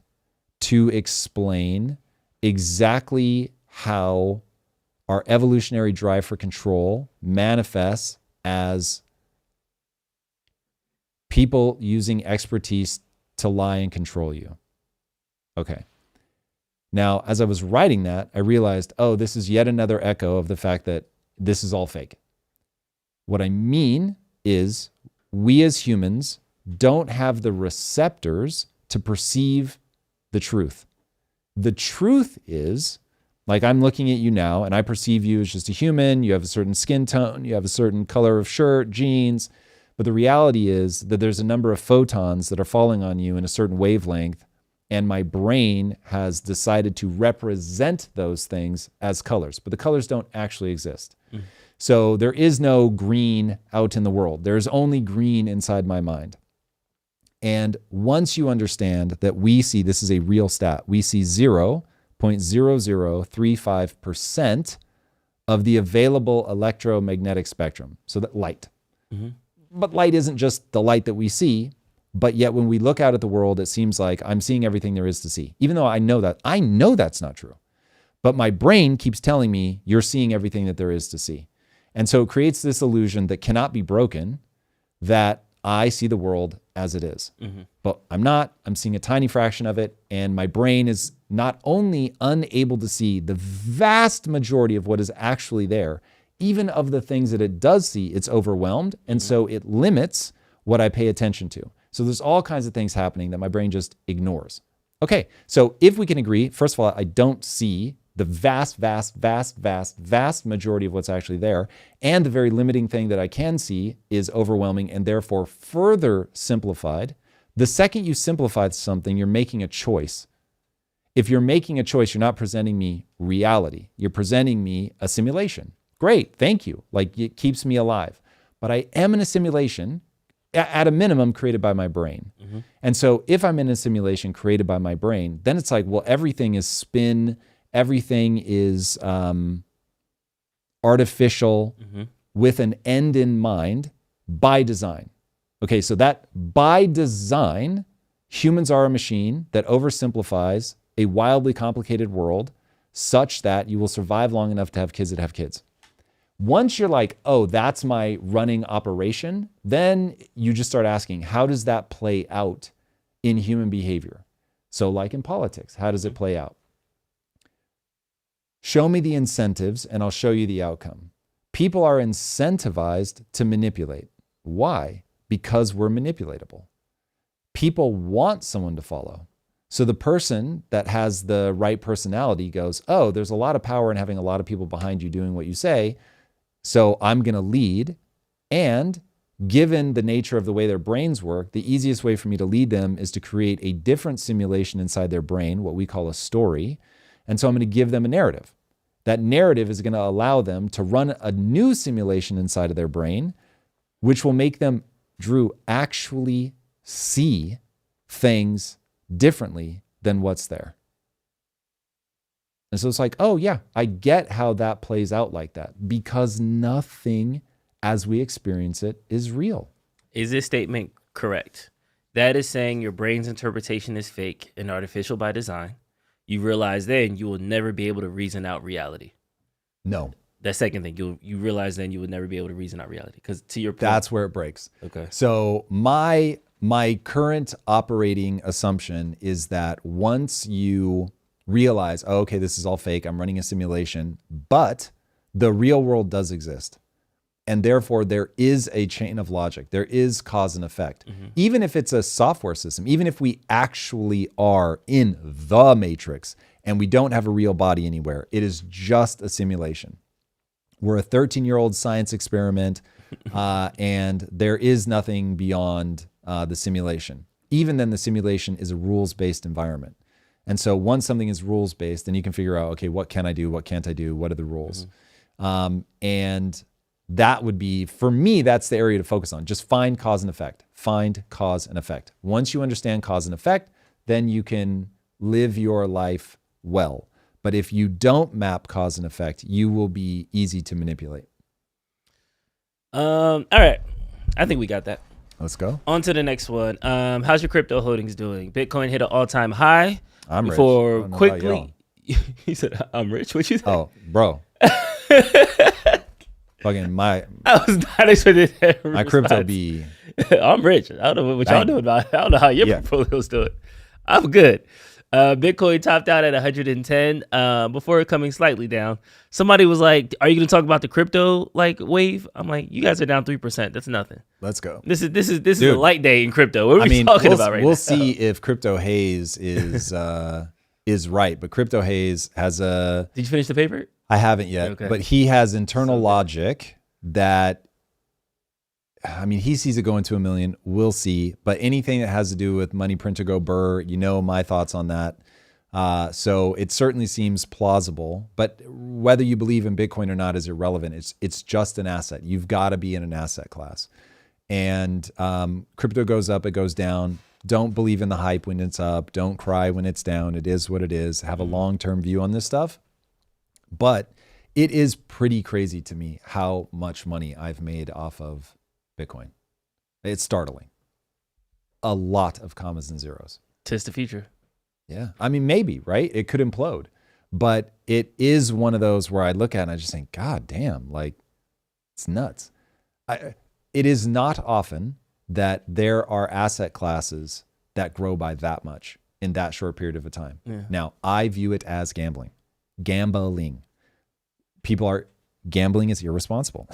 to explain exactly how our evolutionary drive for control manifests as people using expertise to lie and control you. Okay. Now, as I was writing that, I realized, oh, this is yet another echo of the fact that this is all fake. What I mean is we as humans don't have the receptors to perceive the truth. The truth is, like I'm looking at you now and I perceive you as just a human. You have a certain skin tone. You have a certain color of shirt, jeans. But the reality is that there's a number of photons that are falling on you in a certain wavelength. And my brain has decided to represent those things as colors. But the colors don't actually exist. So there is no green out in the world. There's only green inside my mind. And once you understand that we see, this is a real stat, we see 0.0035% of the available electromagnetic spectrum. So that light. But light isn't just the light that we see, but yet when we look out at the world, it seems like I'm seeing everything there is to see. Even though I know that's not true. But my brain keeps telling me you're seeing everything that there is to see. And so it creates this illusion that cannot be broken that I see the world as it is. But I'm not. I'm seeing a tiny fraction of it. And my brain is not only unable to see the vast majority of what is actually there, even of the things that it does see, it's overwhelmed. And so it limits what I pay attention to. So there's all kinds of things happening that my brain just ignores. Okay, so if we can agree, first of all, I don't see the vast majority of what's actually there. And the very limiting thing that I can see is overwhelming and therefore further simplified. The second you simplify something, you're making a choice. If you're making a choice, you're not presenting me reality. You're presenting me a simulation. Great, thank you. Like it keeps me alive. But I am in a simulation, at a minimum, created by my brain. And so if I'm in a simulation created by my brain, then it's like, well, everything is spin. Everything is artificial with an end in mind by design. Okay, so that by design, humans are a machine that oversimplifies a wildly complicated world such that you will survive long enough to have kids that have kids. Once you're like, oh, that's my running operation, then you just start asking, how does that play out in human behavior? So like in politics, how does it play out? Show me the incentives and I'll show you the outcome. People are incentivized to manipulate. Why? Because we're manipulatable. People want someone to follow. So the person that has the right personality goes, oh, there's a lot of power in having a lot of people behind you doing what you say. So I'm going to lead. And given the nature of the way their brains work, the easiest way for me to lead them is to create a different simulation inside their brain, what we call a story. And so I'm going to give them a narrative. That narrative is going to allow them to run a new simulation inside of their brain, which will make them, Drew, actually see things differently than what's there. And so it's like, oh yeah, I get how that plays out like that, because nothing as we experience it is real. Is this statement correct? That is saying your brain's interpretation is fake and artificial by design. You realize then you will never be able to reason out reality. No. That second thing, you realize then you will never be able to reason out reality. Because to your point, that's where it breaks. Okay. So my current operating assumption is that once you realize, oh, okay, this is all fake, I'm running a simulation, but the real world does exist. And therefore, there is a chain of logic. There is cause and effect. Even if it's a software system, even if we actually are in the matrix and we don't have a real body anywhere, it is just a simulation. We're a 13-year-old science experiment, and there is nothing beyond the simulation. even then the simulation is a rules-based environment. And so once something is rules-based, then you can figure out, okay, what can I do? What can't I do? What are the rules? And that would be, for me, that's the area to focus on. Just find cause and effect. Find cause and effect. Once you understand cause and effect, then you can live your life well. But if you don't map cause and effect, you will be easy to manipulate. All right. I think we got that. Let's go. On to the next one. How's your crypto holdings doing? Bitcoin hit an all-time high. I'm rich. Before quickly, he said, "I'm rich." What you say? Oh, bro. Fucking I was not expecting that. My crypto be. I'm rich. I don't know what y'all doing about it. I don't know how your portfolio's doing. I'm good. Bitcoin topped out at 110 before coming slightly down. Somebody was like, "Are you going to talk about the crypto wave?" I'm like, "You guys are down 3%. That's nothing. Let's go." This is a light day in crypto. What are we talking about right now? We'll see if Crypto Haze is right, but Crypto Haze has a. Did you finish the paper? I haven't yet, okay. But he has internal logic that. I mean, he sees it going to 1 million. We'll see. But anything that has to do with money print to go burr, you know my thoughts on that. So it certainly seems plausible. But whether you believe in Bitcoin or not is irrelevant. It's just an asset. You've got to be in an asset class. And crypto goes up, it goes down. Don't believe in the hype when it's up. Don't cry when it's down. It is what it is. Have a long-term view on this stuff. But it is pretty crazy to me how much money I've made off of Bitcoin. It's startling. A lot of commas and zeros. Tis the future. Yeah. I mean, maybe, right? It could implode. But it is one of those where I look at it and I just think, God damn, like, it's nuts. It is not often that there are asset classes that grow by that much in that short period of a time. Yeah. Now, I view it as gambling. Gambling is irresponsible.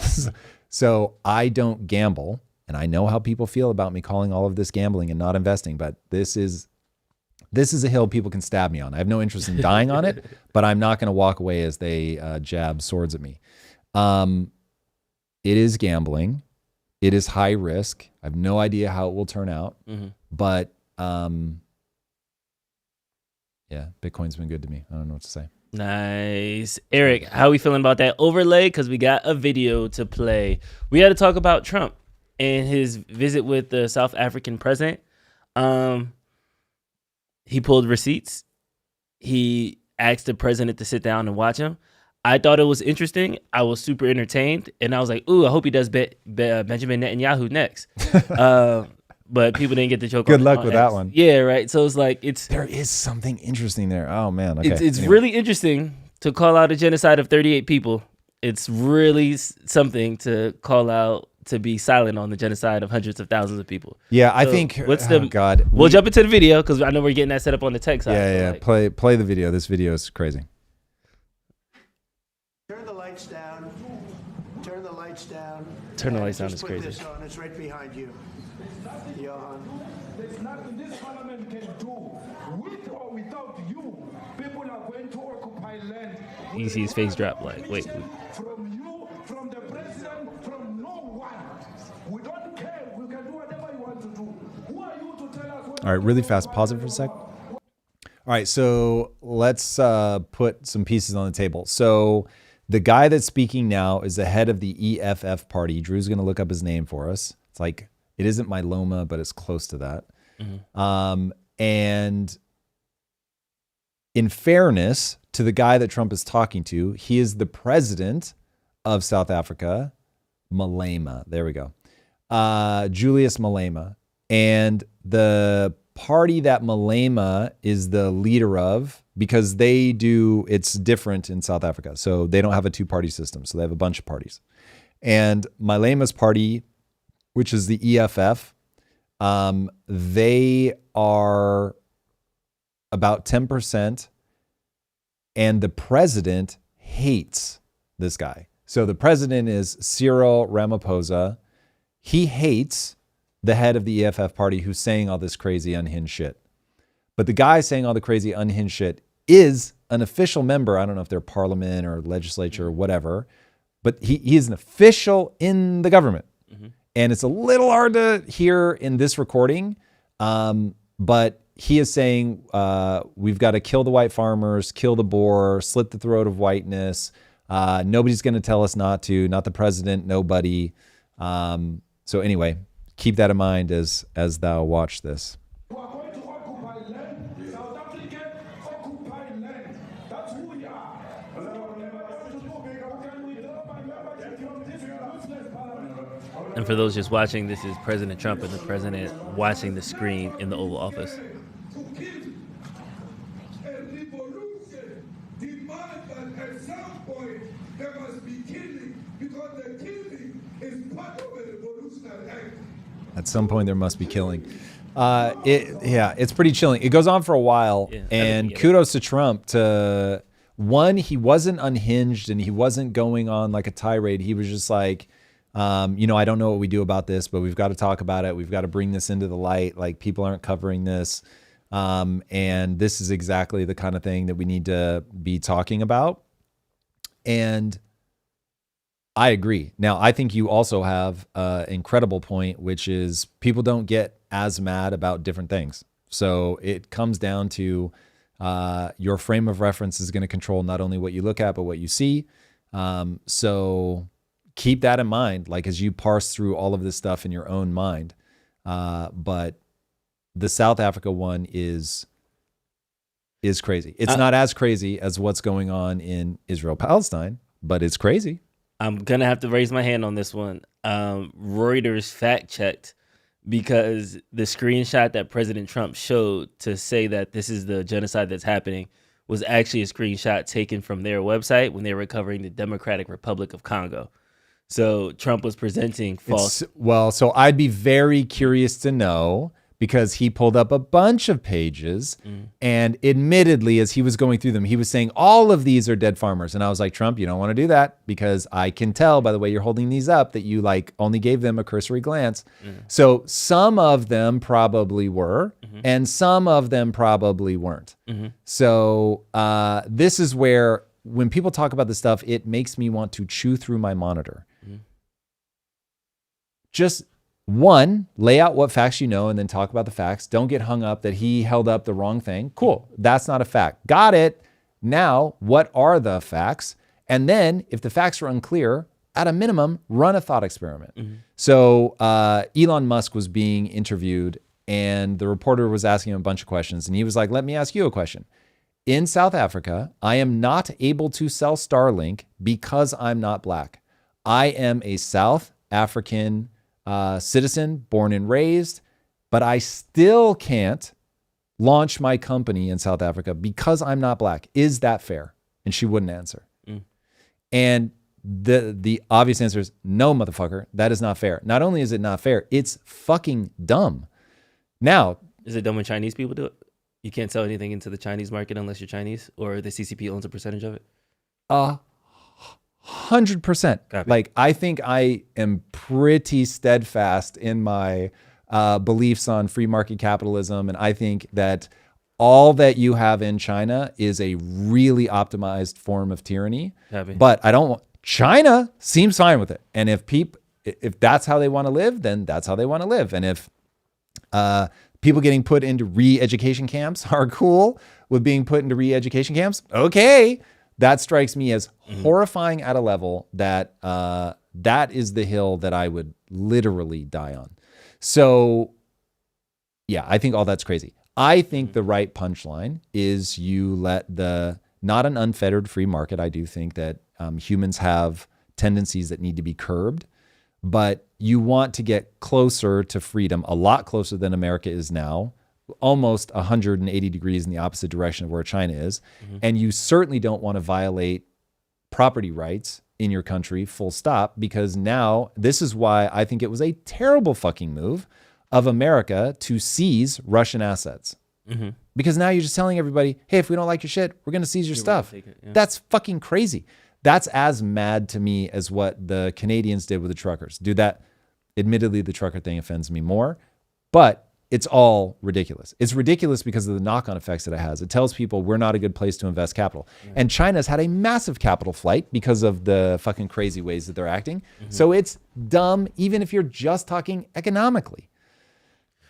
So I don't gamble, and I know how people feel about me calling all of this gambling and not investing, but this is a hill people can stab me on. I have no interest in dying on it, but I'm not going to walk away as they jab swords at me. It is gambling. It is high risk. I have no idea how it will turn out, but yeah, Bitcoin's been good to me. I don't know what to say. Nice. Eric, how are we feeling about that overlay? Because we got a video to play. We had to talk about Trump and his visit with the South African president. He pulled receipts. He asked the president to sit down and watch him. I thought it was interesting. I was super entertained. And I was like, ooh, I hope he does Benjamin Netanyahu next. But people didn't get the joke. Good luck with that one. Yeah, right. So it's like there is something interesting there. Oh man, okay. It's anyway. Really interesting to call out a genocide of 38 people. It's really something to call out to be silent on the genocide of hundreds of thousands of people. Yeah, I think. God, we'll jump into the video because I know we're getting that set up on the tech side. Yeah. Play the video. This video is crazy. Turn the lights down. Turn the lights down. Turn the lights down is crazy. This on. It's right behind you. Johan. There's nothing this parliament can do with or without you. People are going to occupy land. You see his face drop like, wait. From you, from the president, from no one. We don't care. We can do whatever you want to do. Who are you to tell us what? All right, really fast. Pause it for a sec. All right, so let's put some pieces on the table. So the guy that's speaking now is the head of the EFF party. Drew's going to look up his name for us. It's like, it isn't myeloma, but it's close to that. And in fairness to the guy that Trump is talking to, he is the president of South Africa, Malema. There we go. Julius Malema. And the party that Malema is the leader of, because it's different in South Africa. So they don't have a two-party system. So they have a bunch of parties. And Malema's party, which is the EFF, they are about 10%, and the president hates this guy. So the president is Cyril Ramaphosa. He hates the head of the EFF party who's saying all this crazy unhinged shit. But the guy saying all the crazy unhinged shit is an official member. I don't know if they're parliament or legislature or whatever, but he is an official in the government. And it's a little hard to hear in this recording, But he is saying we've got to kill the white farmers, kill the poor, slit the throat of whiteness. Nobody's going to tell us not to, not the president, nobody. So anyway, keep that in mind as thou watch this. We are going to occupy land. South Africa occupy land. That's who we are. Can we drop my membership from this useless parliament? And for those just watching, this is President Trump and the president watching the screen in the Oval Office. To kill a revolution demand that at some point there must be killing because the killing is part of a revolutionary act. At some point, there must be killing. It's pretty chilling. It goes on for a while, and kudos to Trump. He wasn't unhinged, and he wasn't going on like a tirade. He was just like, I don't know what we do about this, but we've got to talk about it. We've got to bring this into the light. Like, people aren't covering this, and this is exactly the kind of thing that we need to be talking about. And I agree. Now, I think you also have an incredible point, which is people don't get as mad about different things. So it comes down to your frame of reference is going to control not only what you look at, but what you see. So keep that in mind, like as you parse through all of this stuff in your own mind. But the South Africa one is crazy. It's not as crazy as what's going on in Israel-Palestine, but it's crazy. I'm going to have to raise my hand on this one. Reuters fact-checked because the screenshot that President Trump showed to say that this is the genocide that's happening was actually a screenshot taken from their website when they were covering the Democratic Republic of Congo. So Trump was presenting false. So I'd be very curious to know, because he pulled up a bunch of pages and admittedly, as he was going through them, he was saying all of these are dead farmers. And I was like, Trump, you don't want to do that, because I can tell by the way you're holding these up that you like only gave them a cursory glance. So some of them probably were, and some of them probably weren't. So this is where when people talk about this stuff, it makes me want to chew through my monitor. Just one, lay out what facts you know and then talk about the facts. Don't get hung up that he held up the wrong thing. Cool. That's not a fact. Got it. Now, what are the facts? And then if the facts are unclear, at a minimum, run a thought experiment. So Elon Musk was being interviewed and the reporter was asking him a bunch of questions. And he was like, let me ask you a question. In South Africa, I am not able to sell Starlink because I'm not black. I am a South African citizen, born and raised, but I still can't launch my company in South Africa because I'm not black. Is that fair? And she wouldn't answer. And the obvious answer is no, motherfucker. That is not fair. Not only is it not fair, it's fucking dumb. Now, is it dumb when Chinese people do it? You can't sell anything into the Chinese market unless you're Chinese, or the CCP owns a percentage of it? 100%. Like, I think I am pretty steadfast in my beliefs on free market capitalism. And I think that all that you have in China is a really optimized form of tyranny. But I don't want, China seems fine with it. And if that's how they want to live, then that's how they want to live. And if people getting put into re-education camps are cool with being put into re-education camps, okay. That strikes me as horrifying at a level that that is the hill that I would literally die on. So yeah, I think all that's crazy. I think the right punchline is you let not an unfettered free market. I do think that humans have tendencies that need to be curbed, but you want to get closer to freedom, a lot closer than America is now, almost 180 degrees in the opposite direction of where China is. And you certainly don't want to violate property rights in your country, full stop, because now this is why I think it was a terrible fucking move of America to seize Russian assets. Because now you're just telling everybody, hey, if we don't like your shit, we're going to seize your stuff. That's fucking crazy. That's as mad to me as what the Canadians did with the truckers. Dude, that admittedly, the trucker thing offends me more, but it's all ridiculous. It's ridiculous because of the knock-on effects that it has. It tells people we're not a good place to invest capital. And China's had a massive capital flight because of the fucking crazy ways that they're acting. So it's dumb, even if you're just talking economically.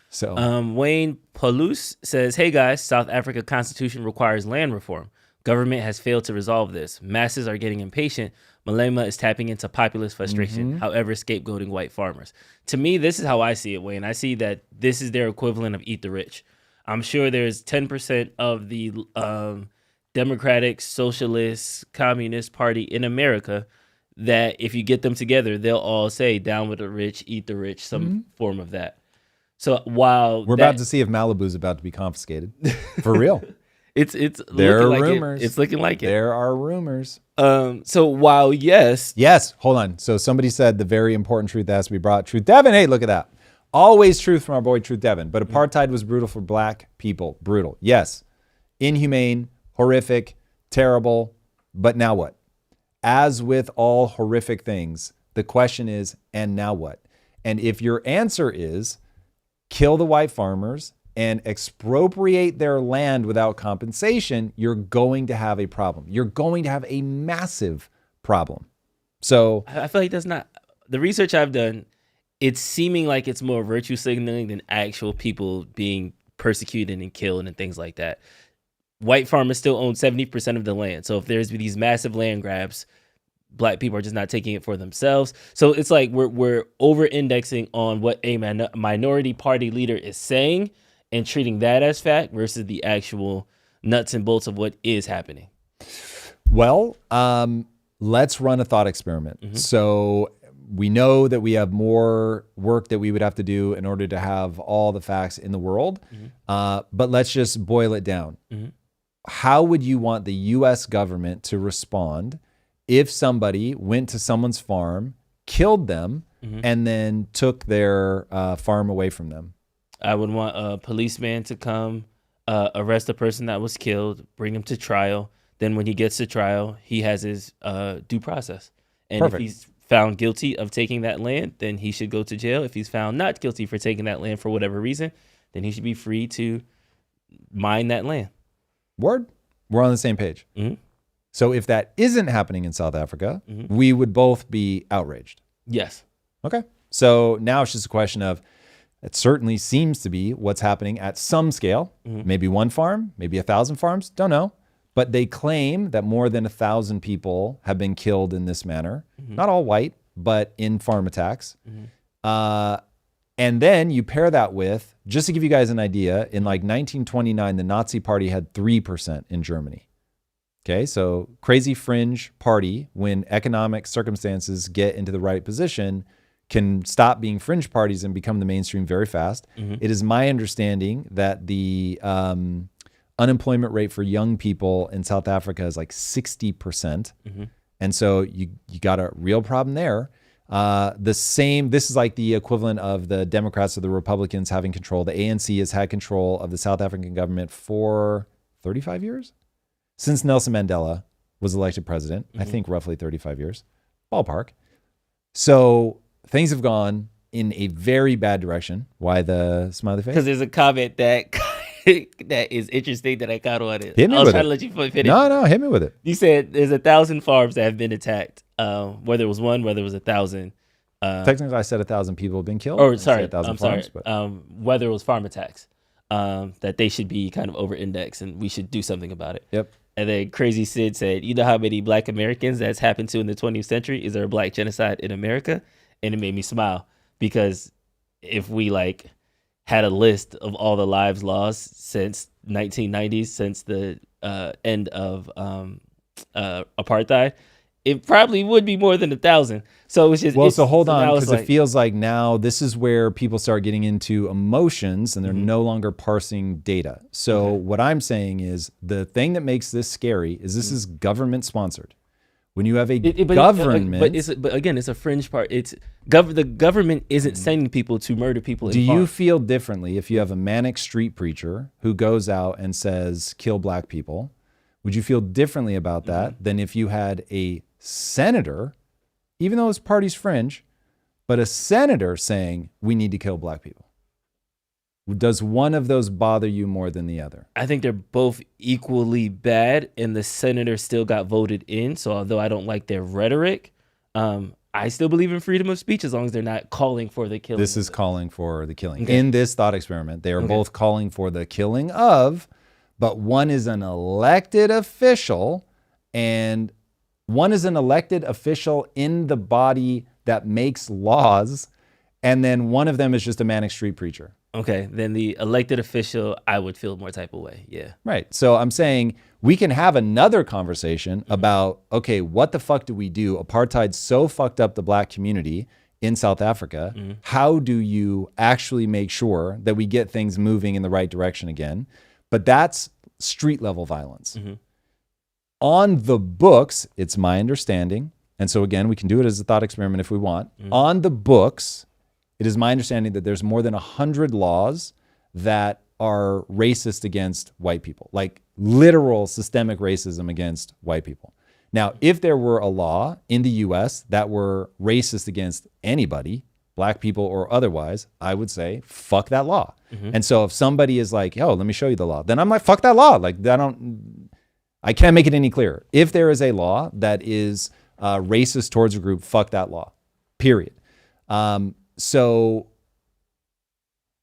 So Wayne Paulus says, hey guys, South Africa Constitution requires land reform. Government has failed to resolve this. Masses are getting impatient. Malema is tapping into populist frustration, however scapegoating white farmers. To me, this is how I see it, Wayne. I see that this is their equivalent of eat the rich. I'm sure there's 10% of the Democratic, Socialist, Communist Party in America that if you get them together, they'll all say down with the rich, eat the rich, some form of that. So while we're about to see if Malibu's about to be confiscated. For real. It's there looking are like rumors. It's looking like it. There are rumors. So while yes, hold on. So somebody said the very important truth that has to be brought. Truth Devin, hey, look at that. Always truth from our boy Truth Devin. But apartheid was brutal for black people. Brutal. Yes. Inhumane, horrific, terrible. But now what? As with all horrific things, the question is, and now what? And if your answer is kill the white farmers and expropriate their land without compensation, you're going to have a problem. You're going to have a massive problem. So I feel like that's not the research I've done. It's seeming like it's more virtue signaling than actual people being persecuted and killed and things like that. White farmers still own 70% of the land. So if there's these massive land grabs, black people are just not taking it for themselves. So it's like we're over-indexing on what a minority party leader is saying and treating that as fact versus the actual nuts and bolts of what is happening. Well, let's run a thought experiment. So we know that we have more work that we would have to do in order to have all the facts in the world. But let's just boil it down. How would you want the U.S. government to respond if somebody went to someone's farm, killed them, and then took their farm away from them? I would want a policeman to come, arrest the person that was killed, bring him to trial. Then when he gets to trial, he has his due process. And Perfect. if he's found guilty of taking that land, then he should go to jail. If he's found not guilty for taking that land for whatever reason, then he should be free to mine that land. Word? We're on the same page. So if that isn't happening in South Africa, we would both be outraged. Yes. Okay. So now it's just a question of, it certainly seems to be what's happening at some scale. Maybe one farm, maybe 1,000 farms, don't know. But they claim that more than 1,000 people have been killed in this manner. Not all white, but in farm attacks. And then you pair that with, just to give you guys an idea, in like 1929, the Nazi Party had 3% in Germany. Okay, so crazy fringe party, when economic circumstances get into the right position, can stop being fringe parties and become the mainstream very fast. It is my understanding that the unemployment rate for young people in South Africa is like 60%. And so you got a real problem there. This is like the equivalent of the Democrats or the Republicans having control. The ANC has had control of the South African government for 35 years? Since Nelson Mandela was elected president, I think roughly 35 years, ballpark. So things have gone in a very bad direction. Why the smiley face? Because there's a comment that that is interesting that I caught on it. Hit me I was with trying it. to let you finish. No, hit me with it. You said there's 1,000 farms that have been attacked. Whether it was one, whether it was 1,000. Technically, I said 1,000 people have been killed. Or I sorry, said 1,000 I'm sorry. farms, but Whether it was farm attacks, that they should be kind of over-indexed and we should do something about it. Yep. And then Crazy Sid said, you know how many black Americans that's happened to in the 20th century? Is there a black genocide in America? And it made me smile because if we like had a list of all the lives lost since 1990s, since the end of apartheid, it probably would be more than 1,000. So it's just so hold on, because like, it feels like now this is where people start getting into emotions and they're no longer parsing data. So what I'm saying is the thing that makes this scary is this is government sponsored. When you have a government, but again, it's a fringe part. It's the government isn't sending people to murder people. Do you feel differently if you have a manic street preacher who goes out and says kill black people? Would you feel differently about that than if you had a senator, even though his party's fringe, but a senator saying we need to kill black people? Does one of those bother you more than the other? I think they're both equally bad, and the senator still got voted in. So although I don't like their rhetoric, I still believe in freedom of speech as long as they're not calling for the killing. This is calling for the killing. Okay. In this thought experiment, they are both calling for the killing of, but one is an elected official, and one is an elected official in the body that makes laws, and then one of them is just a manic street preacher. Okay, then the elected official, I would feel more type of way. Yeah. Right. So I'm saying we can have another conversation about, okay, what the fuck do we do? Apartheid so fucked up the black community in South Africa. How do you actually make sure that we get things moving in the right direction again? But that's street level violence. On the books, it's my understanding, and so again, we can do it as a thought experiment if we want. On the books, it is my understanding that there's more than 100 laws that are racist against white people, like literal systemic racism against white people. Now, if there were a law in the US that were racist against anybody, black people or otherwise, I would say, fuck that law. And so if somebody is like, yo, let me show you the law, then I'm like, fuck that law. Like, I can't make it any clearer. If there is a law that is racist towards a group, fuck that law, period. So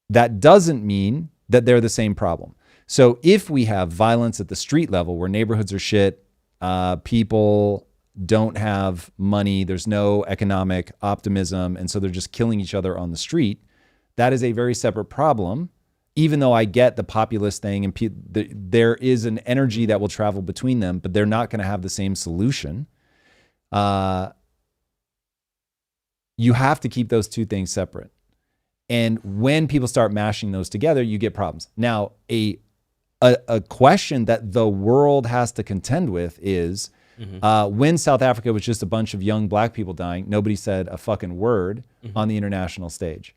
that doesn't mean that they're the same problem. So if we have violence at the street level where neighborhoods are shit, people don't have money, there's no economic optimism, and so they're just killing each other on the street, that is a very separate problem. Even though I get the populist thing and there is an energy that will travel between them, but they're not going to have the same solution. You have to keep those two things separate. And when people start mashing those together, you get problems. Now, a question that the world has to contend with is when South Africa was just a bunch of young black people dying, nobody said a fucking word on the international stage.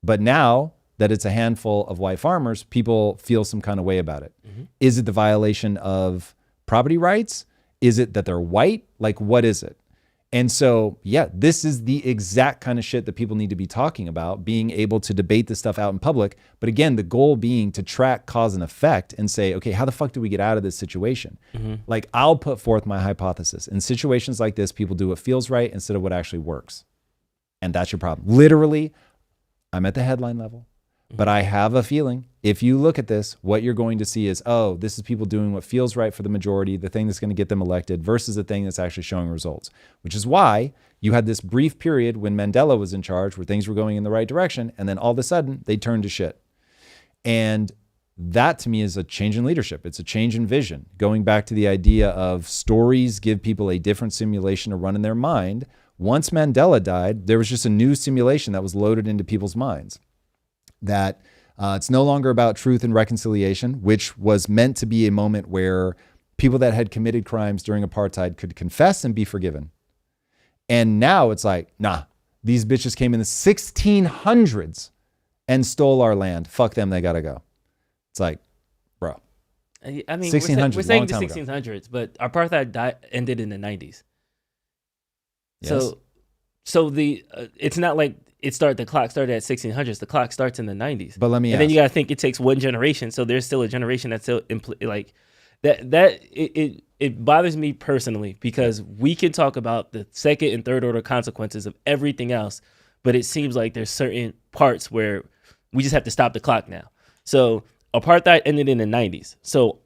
But now that it's a handful of white farmers, people feel some kind of way about it. Is it the violation of property rights? Is it that they're white? Like, what is it? And so, yeah, this is the exact kind of shit that people need to be talking about, being able to debate this stuff out in public. But again, the goal being to track cause and effect and say, okay, how the fuck do we get out of this situation? Like, I'll put forth my hypothesis. In situations like this, people do what feels right instead of what actually works. And that's your problem. Literally, I'm at the headline level. But I have a feeling if you look at this, what you're going to see is, oh, this is people doing what feels right for the majority, the thing that's going to get them elected versus the thing that's actually showing results, which is why you had this brief period when Mandela was in charge where things were going in the right direction. And then all of a sudden they turned to shit. And that to me is a change in leadership. It's a change in vision. Going back to the idea of stories give people a different simulation to run in their mind. Once Mandela died, there was just a new simulation that was loaded into people's minds. That it's no longer about truth and reconciliation, which was meant to be a moment where people that had committed crimes during apartheid could confess and be forgiven. And now it's like, nah, these bitches came in the 1600s and stole our land. Fuck them, they gotta go. It's like, bro. I mean, 1600s, we're saying the long time 1600s, but apartheid ended in the 90s. Yes. So the it's not like the clock started at 1600s. The clock starts in the 90s. But let me and ask. then you got to think it takes one generation. So there's still a generation that's still like that. It bothers me personally because we can talk about the second and third order consequences of everything else, but it seems like there's certain parts where we just have to stop the clock now. So apartheid ended in the 90s. So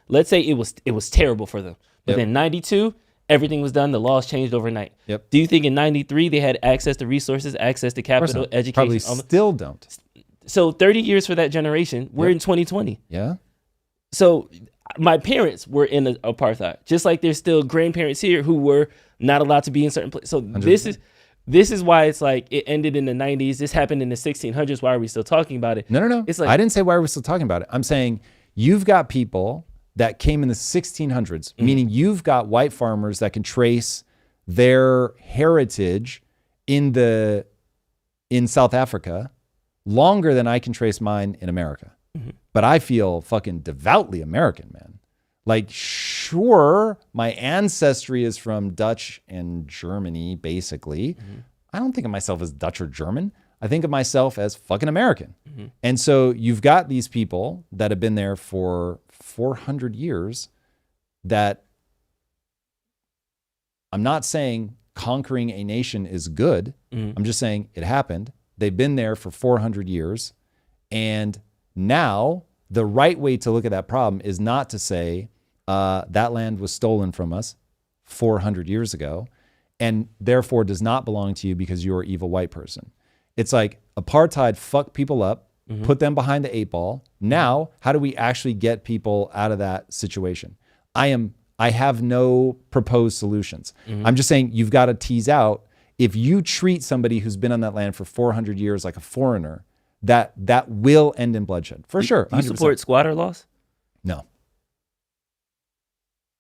let's say it was terrible for them, but then 92. Everything was done. The laws changed overnight. Yep. Do you think in 93 they had access to resources, access to capital, education? Probably still don't. So 30 years for that generation. We're in 2020. Yeah. So my parents were in apartheid, just like there's still grandparents here who were not allowed to be in certain places. So 100%. this is why it's like it ended in the 90s. This happened in the 1600s. Why are we still talking about it? No. It's like, I didn't say why we're still talking about it. I'm saying you've got people that came in the 1600s, meaning you've got white farmers that can trace their heritage in South Africa longer than I can trace mine in America. But I feel fucking devoutly American, man. Like, sure, my ancestry is from Dutch and Germany, basically. I don't think of myself as Dutch or German. I think of myself as fucking American. And so you've got these people that have been there for 400 years that I'm not saying conquering a nation is good. I'm just saying it happened. They've been there for 400 years. And now the right way to look at that problem is not to say that land was stolen from us 400 years ago and therefore does not belong to you because you're an evil white person. It's like apartheid fucked people up, put them behind the 8 ball. Now, how do we actually get people out of that situation? I have no proposed solutions. I'm just saying you've got to tease out, if you treat somebody who's been on that land for 400 years like a foreigner, that will end in bloodshed for sure. Do you support squatter laws? No.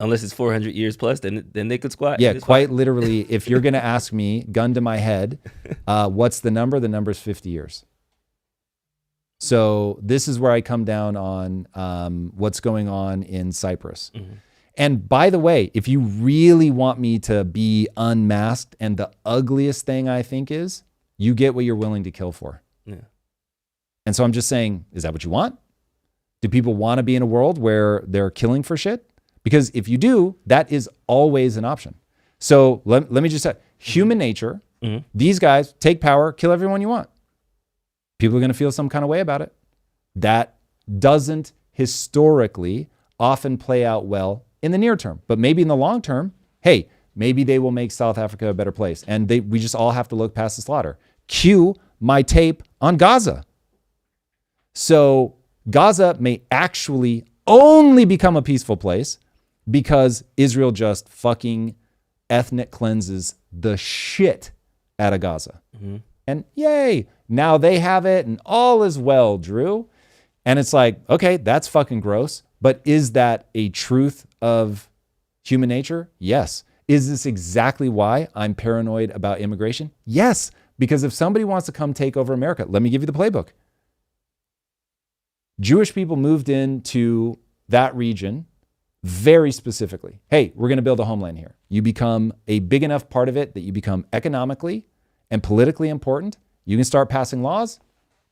Unless it's 400 years plus, then they could squat. Yeah, quite literally. If you're going to ask me, gun to my head, what's the number? The number is 50 years. So this is where I come down on what's going on in Cyprus. And by the way, if you really want me to be unmasked, and the ugliest thing I think is, you get what you're willing to kill for. Yeah. And so I'm just saying, is that what you want? Do people want to be in a world where they're killing for shit? Because if you do, that is always an option. So let me just say, human nature, these guys take power, kill everyone you want. People are going to feel some kind of way about it. That doesn't historically often play out well in the near term. But maybe in the long term, hey, maybe they will make South Africa a better place. And we just all have to look past the slaughter. Cue my tape on Gaza. So Gaza may actually only become a peaceful place because Israel just fucking ethnic cleanses the shit out of Gaza. And yay, now they have it and all is well, Drew. And it's like, okay, that's fucking gross. But is that a truth of human nature? Yes. Is this exactly why I'm paranoid about immigration? Yes. Because if somebody wants to come take over America, let me give you the playbook. Jewish people moved into that region very specifically. Hey, we're going to build a homeland here. You become a big enough part of it that you become economically and politically important. You can start passing laws,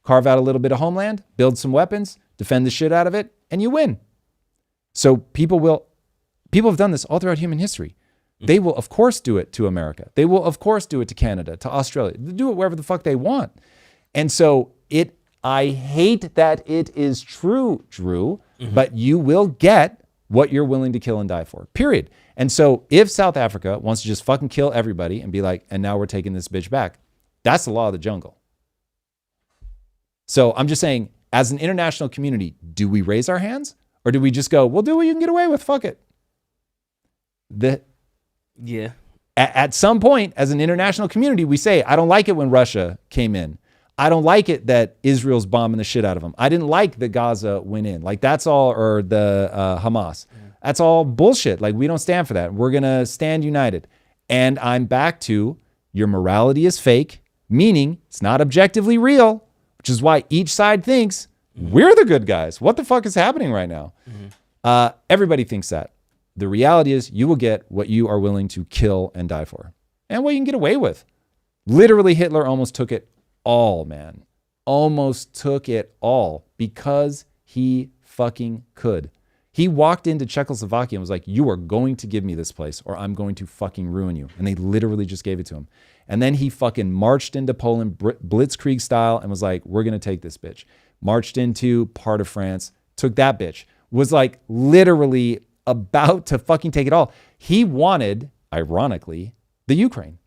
carve out a little bit of homeland, build some weapons, defend the shit out of it, and you win. So people have done this all throughout human history. They will, of course, do it to America. They will, of course, do it to Canada, to Australia. They do it wherever the fuck they want. And so I hate that it is true, Drew, but you will get what you're willing to kill and die for, period. And so if South Africa wants to just fucking kill everybody and be like, and now we're taking this bitch back, that's the law of the jungle. So I'm just saying, as an international community, do we raise our hands? Or do we just go, we'll do what you can get away with, fuck it? Yeah. At some point, as an international community, we say, I don't like it when Russia came in. I don't like it that Israel's bombing the shit out of them. I didn't like that Gaza went in. Like that's all, or the Hamas. That's all bullshit. Like we don't stand for that. We're going to stand united. And I'm back to your morality is fake, meaning it's not objectively real, which is why each side thinks we're the good guys. What the fuck is happening right now? Everybody thinks that. The reality is you will get what you are willing to kill and die for and what you can get away with. Literally, Hitler almost took it all, man. Almost took it all because he fucking could. He walked into Czechoslovakia and was like, you are going to give me this place or I'm going to fucking ruin you. And they literally just gave it to him. And then he fucking marched into Poland, blitzkrieg style, and was like, we're going to take this bitch. Marched into part of France, took that bitch. Was like literally about to fucking take it all. He wanted, ironically, the Ukraine.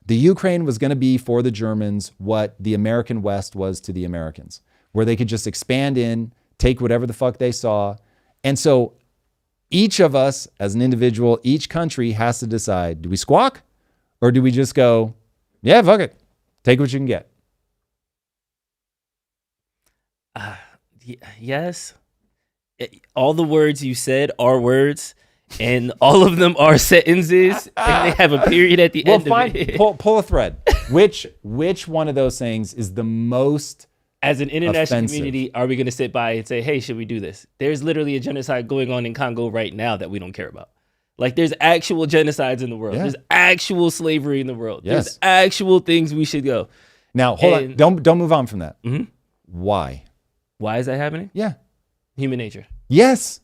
The Ukraine was going to be for the Germans what the American West was to the Americans, where they could just expand in, take whatever the fuck they saw. And so each of us as an individual, each country has to decide, do we squawk or do we just go, yeah, fuck it, take what you can get? Yes. All the words you said are words. And all of them are sentences, and they have a period at the end of it. Pull a thread. Which one of those things is the most as an international offensive? Community, are we going to sit by and say, hey, should we do this? There's literally a genocide going on in Congo right now that we don't care about. Like, there's actual genocides in the world. Yeah. There's actual slavery in the world. Yes. There's actual things we should go. Now, hold on. Don't move on from that. Why? Why is that happening? Yeah. Human nature. Yes.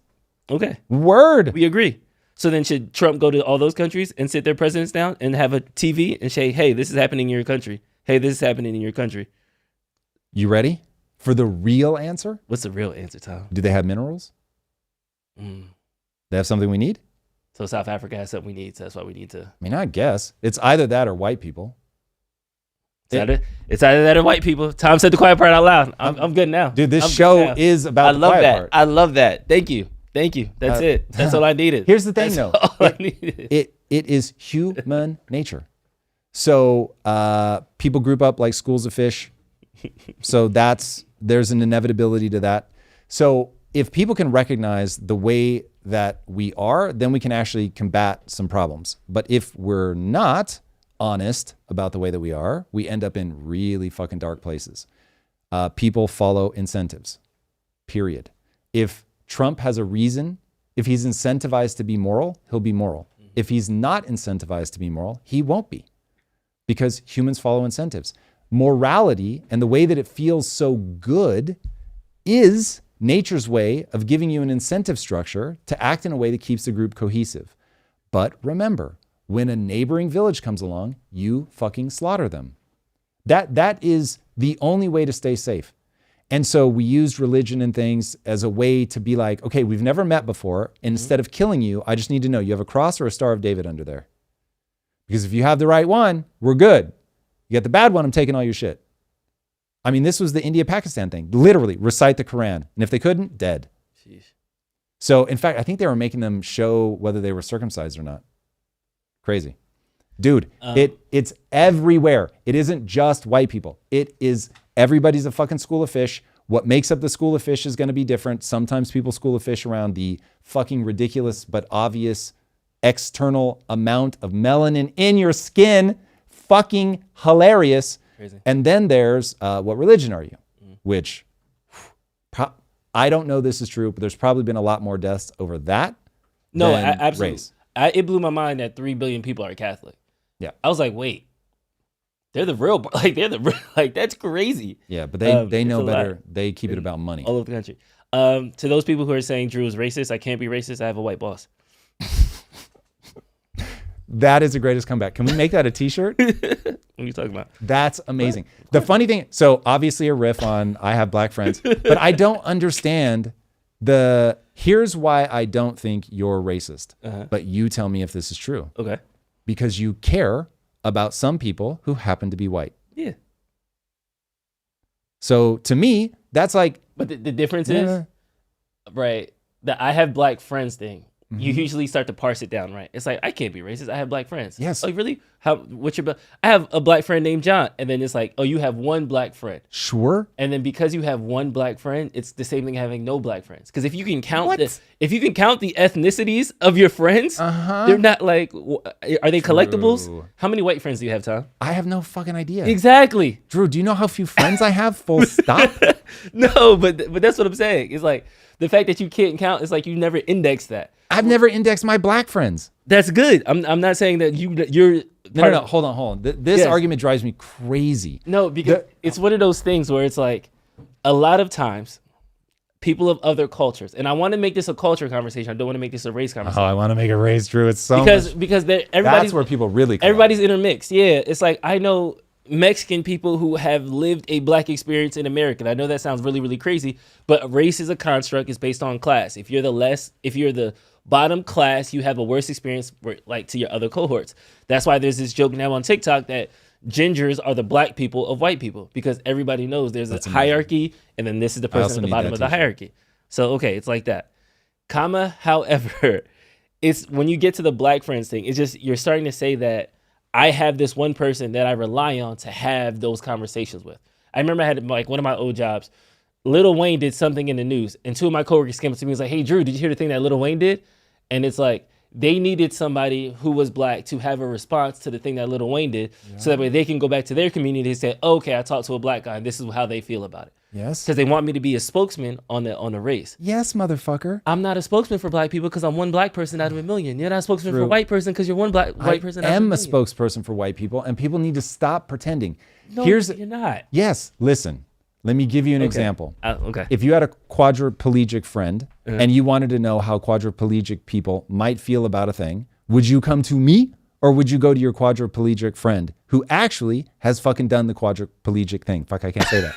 Okay. Word. We agree. So then should Trump go to all those countries and sit their presidents down and have a TV and say, hey, this is happening in your country. Hey, this is happening in your country. You ready for the real answer? What's the real answer, Tom? Do they have minerals? They have something we need? So South Africa has something we need. So that's why we need to. I mean, I guess. It's either that or white people. It's either that or white people. Tom said the quiet part out loud. I'm good now. Dude, this show is about the quiet part. I love that. Thank you. That's it. That's all I needed. Here's the thing, though. I needed. It is human nature. So people group up like schools of fish. So there's an inevitability to that. So if people can recognize the way that we are, then we can actually combat some problems. But if we're not honest about the way that we are, we end up in really fucking dark places. People follow incentives, period. If Trump has a reason, if he's incentivized to be moral, he'll be moral. If he's not incentivized to be moral, he won't be, because humans follow incentives. Morality and the way that it feels so good is nature's way of giving you an incentive structure to act in a way that keeps the group cohesive. But remember, when a neighboring village comes along, you fucking slaughter them. That is the only way to stay safe. And so we used religion and things as a way to be like, okay, we've never met before. And instead of killing you, I just need to know you have a cross or a Star of David under there. Because if you have the right one, we're good. You got the bad one, I'm taking all your shit. I mean, this was the India-Pakistan thing. Literally, recite the Quran. And if they couldn't, dead. Jeez. So in fact, I think they were making them show whether they were circumcised or not. Crazy. Dude, it's everywhere. It isn't just white people. It is everybody's a fucking school of fish. What makes up the school of fish is going to be different. Sometimes people school of fish around the fucking ridiculous but obvious external amount of melanin in your skin. Fucking hilarious. Crazy. And then there's what religion are you? Which I don't know this is true, but there's probably been a lot more deaths over that. No, than absolutely. Race. It blew my mind that 3 billion people are Catholic. Yeah. I was like, wait, they're the real, that's crazy. Yeah, but they know better. Lot. They keep it about money. All over the country. To those people who are saying Drew is racist, I can't be racist. I have a white boss. That is the greatest comeback. Can we make that a t-shirt? What are you talking about? That's amazing. The funny thing, so obviously a riff on I have black friends, but I don't understand here's why I don't think you're racist, but you tell me if this is true. Okay. Because you care about some people who happen to be white. Yeah. So to me, that's like. But the difference is, right, the I have black friends thing. You usually start to parse it down, right? It's like, I can't be racist. I have black friends. Yes. Oh, really? What's your? I have a black friend named John, and then it's like, oh, you have one black friend. Sure. And then because you have one black friend, it's the same thing having no black friends. Because if you can count if you can count the ethnicities of your friends, they're not like, are they collectibles? How many white friends do you have, Tom? I have no fucking idea. Exactly. Drew, do you know how few friends I have? Full stop. No, but that's what I'm saying. It's like the fact that you can't count. It's like you never indexed that. I've never indexed my black friends. That's good. I'm not saying that you're. No. Hold on. This argument drives me crazy. No, because it's one of those things where it's like a lot of times people of other cultures, and I want to make this a culture conversation. I don't want to make this a race conversation. Oh, I want to make a race, Drew. It's so because everybody's where people really come everybody's intermixed. Yeah, it's like I know Mexican people who have lived a black experience in America. And I know that sounds really, really crazy, but race is a construct. It's based on class. If you're the bottom class, you have a worse experience like to your other cohorts. That's why there's this joke now on TikTok that gingers are the black people of white people, because everybody knows there's a hierarchy, and then this is the person at the bottom of the hierarchy. So, okay, it's like that. However, it's when you get to the black friends thing, it's just you're starting to say that I have this one person that I rely on to have those conversations with. I remember I had like one of my old jobs. Lil Wayne did something in the news, and two of my coworkers came up to me and was like, hey, Drew, did you hear the thing that Lil Wayne did? And it's like they needed somebody who was black to have a response to the thing that Lil Wayne did, so that way they can go back to their community and say, okay, I talked to a black guy, and this is how they feel about it. Yes. Because they want me to be a spokesman on the race. Yes, motherfucker. I'm not a spokesman for black people because I'm one black person out of a million. You're not a spokesman for white person because you're one white person out of a million. I am a spokesperson for white people, and people need to stop pretending. No, you're not. Yes, listen. Let me give you an example. Okay. If you had a quadriplegic friend and you wanted to know how quadriplegic people might feel about a thing, would you come to me or would you go to your quadriplegic friend who actually has fucking done the quadriplegic thing? Fuck, I can't say that.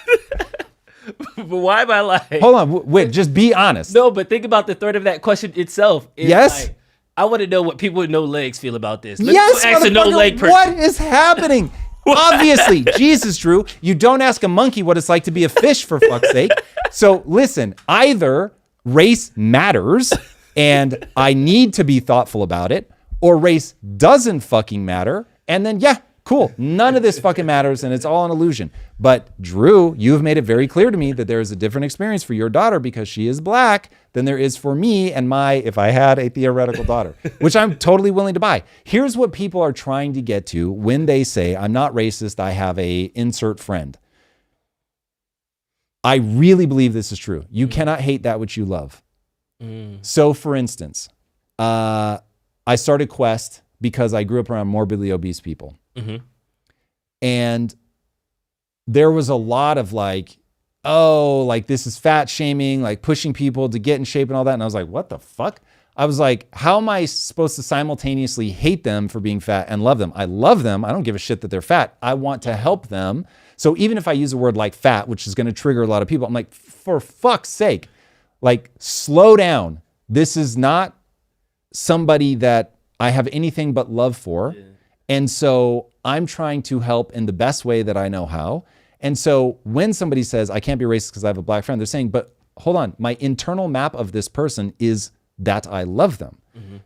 But why am I like... Hold on, wait, just be honest. No, but think about the thread of that question itself. It's Yes? like, I want to know what people with no legs feel about this. Yes, go ask a no motherfucker, leg person. what is happening? Obviously, Jesus, Drew, you don't ask a monkey what it's like to be a fish, for fuck's sake. So listen, either race matters and I need to be thoughtful about it, or race doesn't fucking matter. And then, yeah, cool. None of this fucking matters and it's all an illusion. But Drew, you have made it very clear to me that there is a different experience for your daughter because she is black than there is for me and if I had a theoretical daughter, which I'm totally willing to buy. Here's what people are trying to get to when they say, I'm not racist, I have a insert friend. I really believe this is true. You cannot hate that which you love. So for instance, I started Quest because I grew up around morbidly obese people. And there was a lot of like, oh, like this is fat shaming, like pushing people to get in shape and all that. And I was like, what the fuck? I was like, how am I supposed to simultaneously hate them for being fat and love them? I love them. I don't give a shit that they're fat. I want to help them. So even if I use a word like fat, which is going to trigger a lot of people, I'm like, for fuck's sake, like slow down. This is not somebody that I have anything but love for. Yeah. And so I'm trying to help in the best way that I know how. And so when somebody says, I can't be racist because I have a black friend, they're saying, but hold on, my internal map of this person is that I love them.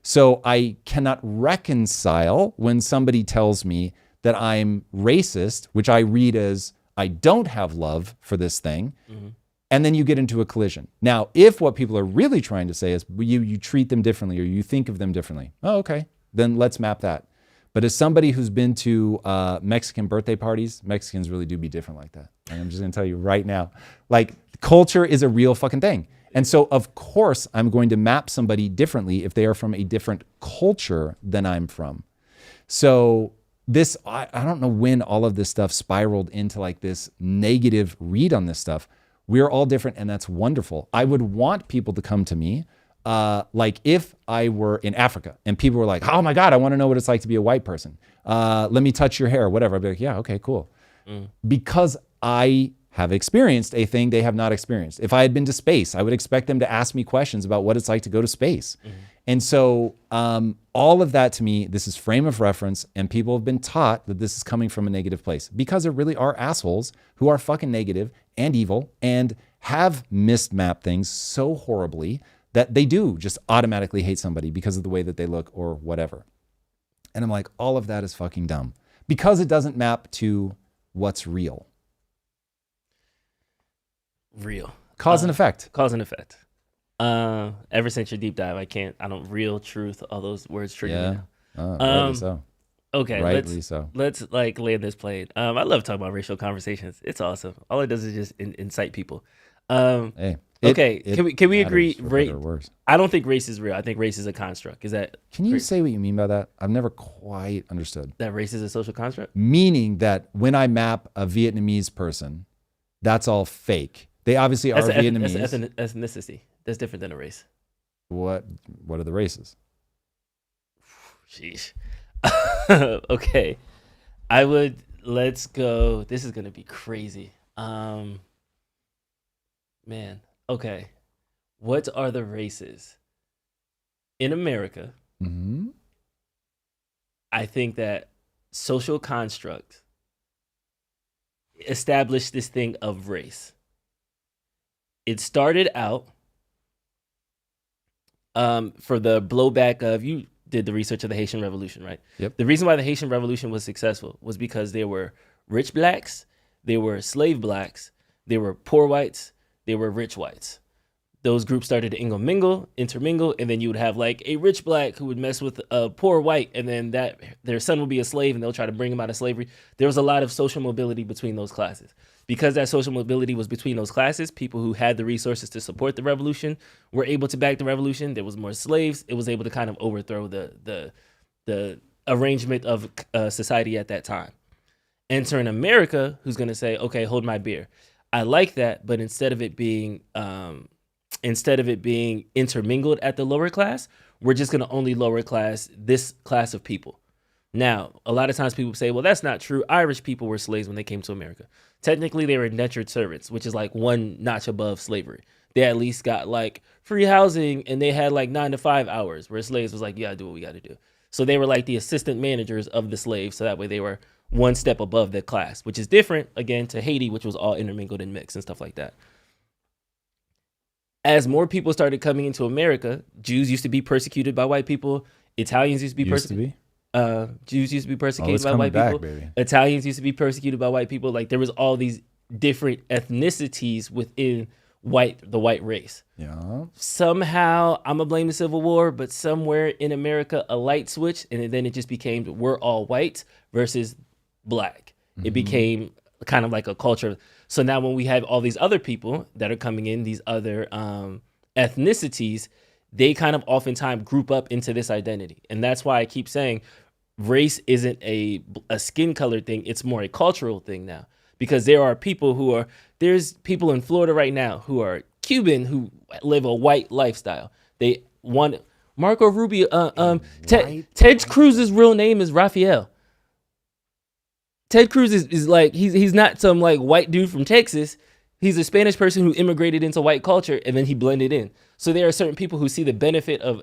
So I cannot reconcile when somebody tells me that I'm racist, which I read as I don't have love for this thing. And then you get into a collision. Now, if what people are really trying to say is you treat them differently or you think of them differently, oh, okay, then let's map that. But as somebody who's been to Mexican birthday parties, Mexicans really do be different like that. And I'm just gonna tell you right now, like culture is a real fucking thing. And so of course I'm going to map somebody differently if they are from a different culture than I'm from. So this, I don't know when all of this stuff spiraled into like this negative read on this stuff. We're all different and that's wonderful. I would want people to come to me like if I were in Africa and people were like, oh my God, I want to know what it's like to be a white person. Let me touch your hair, whatever. I'd be like, yeah, okay, cool. Because I have experienced a thing they have not experienced. If I had been to space, I would expect them to ask me questions about what it's like to go to space. And so all of that to me, this is frame of reference and people have been taught that this is coming from a negative place because there really are assholes who are fucking negative and evil and have mismapped things so horribly that they do just automatically hate somebody because of the way that they look or whatever. And I'm like, all of that is fucking dumb because it doesn't map to what's real. Real. Cause and effect. Cause and effect. Ever since your deep dive, I don't real, truth, all those words trigger me. Rightly so. Okay, rightly let's like land this plane. I love talking about racial conversations. It's awesome. All it does is just incite people. Hey. Can we agree? I don't think race is real. I think race is a construct. Is that? Can you say what you mean by that? I've never quite understood. That race is a social construct? Meaning that when I map a Vietnamese person, that's all fake. They obviously are Vietnamese. That's an ethnicity. That's different than a race. What are the races? Sheesh. Okay. Let's go. This is going to be crazy. Man. Okay. What are the races in America? I think that social construct established this thing of race. It started out for the blowback of, you did the research of the Haitian Revolution, right? Yep. The reason why the Haitian Revolution was successful was because there were rich blacks, there were slave blacks, there were poor whites, there were rich whites. Those groups started to intermingle, and then you would have like a rich black who would mess with a poor white, and then that their son will be a slave, and they'll try to bring him out of slavery. There was a lot of social mobility between those classes. Because that social mobility was between those classes, people who had the resources to support the revolution were able to back the revolution. There was more slaves. It was able to kind of overthrow the arrangement of society at that time. Enter in America, who's going to say, okay, hold my beer. I like that, but instead of it being intermingled at the lower class, we're just going to only lower class this class of people. Now, a lot of times people say, well, that's not true. Irish people were slaves when they came to America. Technically, they were indentured servants, which is like one notch above slavery. They at least got like free housing and they had like 9 to 5 hours, where slaves was like, you gotta do what we gotta do. So they were like the assistant managers of the slaves. So that way they were one step above the class, which is different, again, to Haiti, which was all intermingled and mixed and stuff like that. As more people started coming into America, Jews used to be persecuted by white people. Italians used to be persecuted. Jews used to be persecuted by white people. Baby. Italians used to be persecuted by white people. Like there was all these different ethnicities within the white race. Yeah. Somehow, I'm gonna blame the Civil War, but somewhere in America, a light switch, and then it just became we're all white versus black. It became kind of like a culture. So now when we have all these other people that are coming in, these other ethnicities, they kind of oftentimes group up into this identity. And that's why I keep saying race isn't a skin color thing. It's more a cultural thing now, because there's people in Florida right now who are Cuban who live a white lifestyle. They want Marco Rubio. Ted Cruz's real name is Rafael. Ted Cruz is like, he's not some like white dude from Texas. He's a Spanish person who immigrated into white culture and then he blended in. So there are certain people who see the benefit of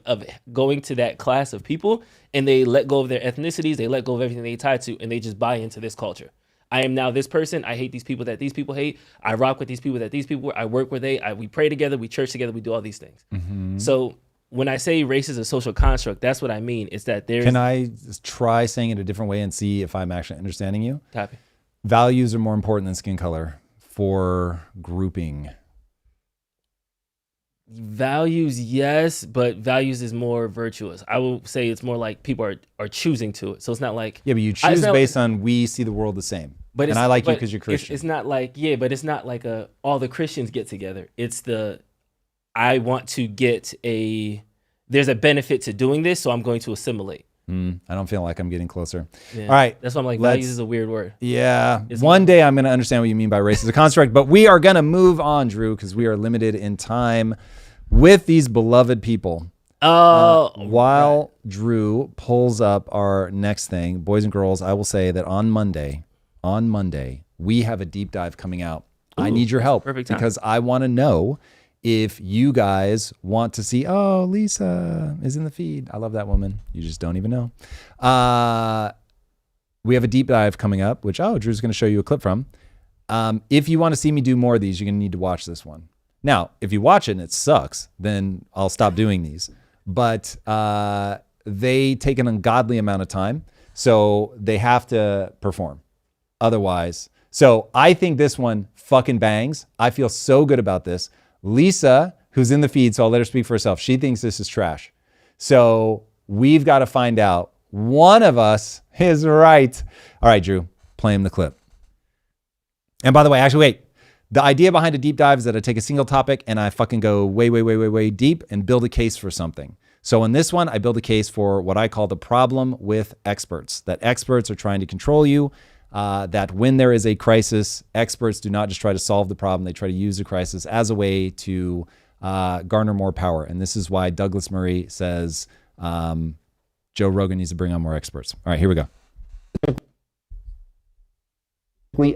going to that class of people, and they let go of their ethnicities, they let go of everything they tied to, and they just buy into this culture. I am now this person. I hate these people that these people hate. I rock with these people that these people. I work with we pray together, we church together, we do all these things. Mm-hmm. So when I say race is a social construct, that's what I mean. It's that there's... Can I try saying it a different way and see if I'm actually understanding you? Copy. Values are more important than skin color for grouping. Values, yes, but values is more virtuous. I will say it's more like people are choosing to it. So it's not like... Yeah, but you choose based on we see the world the same. And I like you because you're Christian. It's not like, but it's not like all the Christians get together. It's I want to there's a benefit to doing this, so I'm going to assimilate. I don't feel like I'm getting closer. Yeah. All right. That's why I'm like, values is a weird word. Yeah. One day I'm going to understand what you mean by race as a construct, but we are going to move on, Drew, because we are limited in time with these beloved people. While Drew pulls up our next thing, boys and girls, I will say that on Monday, we have a deep dive coming out. Ooh, I need your help because I want to know if you guys want to see, Lisa is in the feed. I love that woman. You just don't even know. We have a deep dive coming up, which, Drew's going to show you a clip from. If you want to see me do more of these, you're going to need to watch this one. Now, if you watch it and it sucks, then I'll stop doing these. But they take an ungodly amount of time, so they have to perform. Otherwise, so I think this one fucking bangs. I feel so good about this. Lisa, who's in the feed, so I'll let her speak for herself. She thinks this is trash. So we've got to find out. One of us is right. All right, Drew, play him the clip. And by the way, actually, wait. The idea behind a deep dive is that I take a single topic and I fucking go way deep and build a case for something. So in this one, I build a case for what I call the problem with experts, that experts are trying to control you. That when there is a crisis, experts do not just try to solve the problem. They try to use the crisis as a way to garner more power. And this is why Douglas Murray says Joe Rogan needs to bring on more experts. All right, here we go.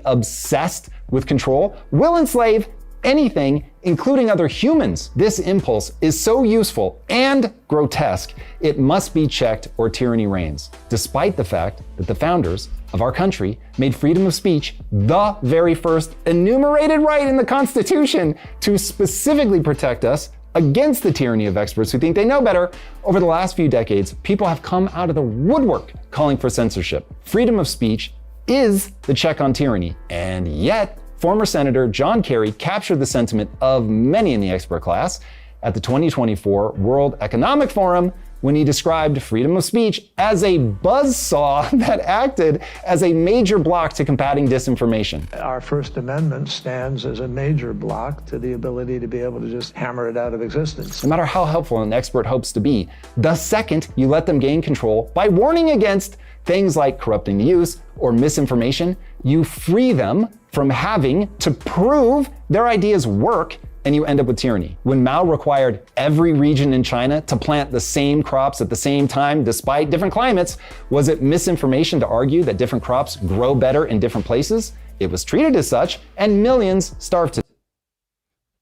Obsessed with control will enslave anything, including other humans. This impulse is so useful and grotesque, it must be checked or tyranny reigns, despite the fact that the founders of our country made freedom of speech the very first enumerated right in the Constitution to specifically protect us against the tyranny of experts who think they know better. Over the last few decades, people have come out of the woodwork calling for censorship. Freedom of speech is the check on tyranny, and yet former Senator John Kerry captured the sentiment of many in the expert class at the 2024 World Economic Forum when he described freedom of speech as a buzzsaw that acted as a major block to combating disinformation. Our First Amendment stands as a major block to the ability to be able to just hammer it out of existence. No matter how helpful an expert hopes to be, the second you let them gain control by warning against things like corrupting news or misinformation, you free them from having to prove their ideas work, and you end up with tyranny. When Mao required every region in China to plant the same crops at the same time despite different climates, was it misinformation to argue that different crops grow better in different places? It was treated as such, and millions starved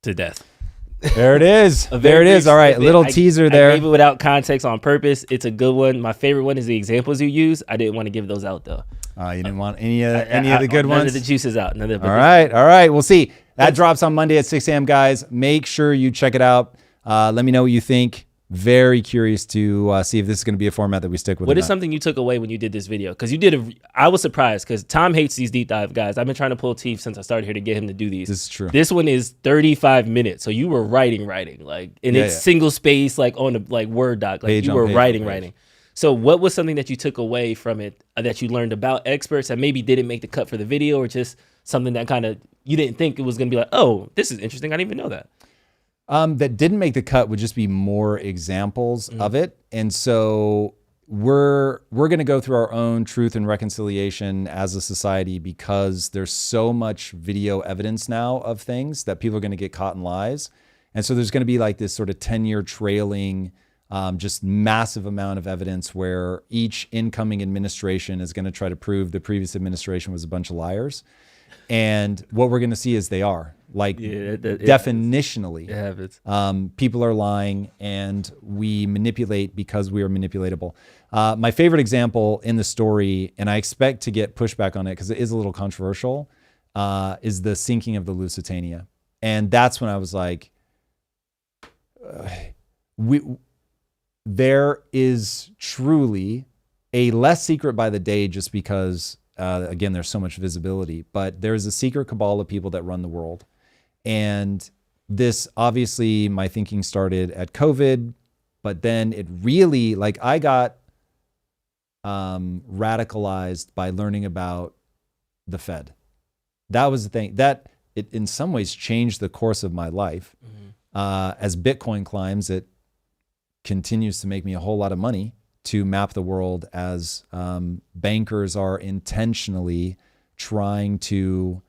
to death. There it is. There it is. All right, little teaser there. I gave it without context on purpose. It's a good one. My favorite one is the examples you use. I didn't want to give those out though. You didn't want any of the good ones? None of the juices out. All right. We'll see. That drops on Monday at 6 a.m., guys. Make sure you check it out. Let me know what you think. Very curious to see if this is going to be a format that we stick with. What is something you took away when you did this video? Because you did I was surprised because Tom hates these deep dive guys. I've been trying to pull teeth since I started here to get him to do these. This is true. This one is 35 minutes. So you were writing, like, and it's single space, like on a Word doc. Like page you were writing. So what was something that you took away from it that you learned about experts that maybe didn't make the cut for the video, or just something that kind of you didn't think it was going to be like, oh, this is interesting. I didn't even know that. That didn't make the cut would just be more examples of it. And so we're going to go through our own truth and reconciliation as a society because there's so much video evidence now of things that people are going to get caught in lies. And so there's going to be like this sort of 10-year trailing, just massive amount of evidence where each incoming administration is going to try to prove the previous administration was a bunch of liars. And what we're going to see is they are. Like definitionally, people are lying and we manipulate because we are manipulatable. My favorite example in the story, and I expect to get pushback on it because it is a little controversial, is the sinking of the Lusitania. And that's when I was like, there is truly a less secret by the day just because, again, there's so much visibility, but there's a secret cabal of people that run the world. And this, obviously, my thinking started at COVID, but then it really, like, I got radicalized by learning about the Fed. That was the thing that it in some ways changed the course of my life. As Bitcoin climbs, it continues to make me a whole lot of money to map the world as bankers are intentionally trying to,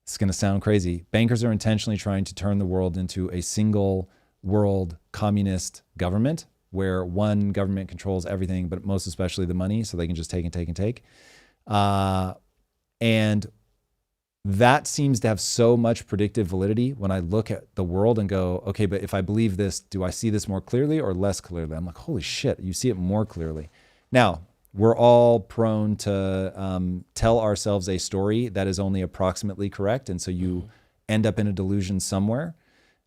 it's going to sound crazy, bankers are intentionally trying to turn the world into a single world communist government where one government controls everything, but most especially the money, so they can just take and take and take. And that seems to have so much predictive validity when I look at the world and go, okay, but if I believe this, do I see this more clearly or less clearly? I'm like, holy shit, you see it more clearly. Now, we're all prone to tell ourselves a story that is only approximately correct. And so you end up in a delusion somewhere.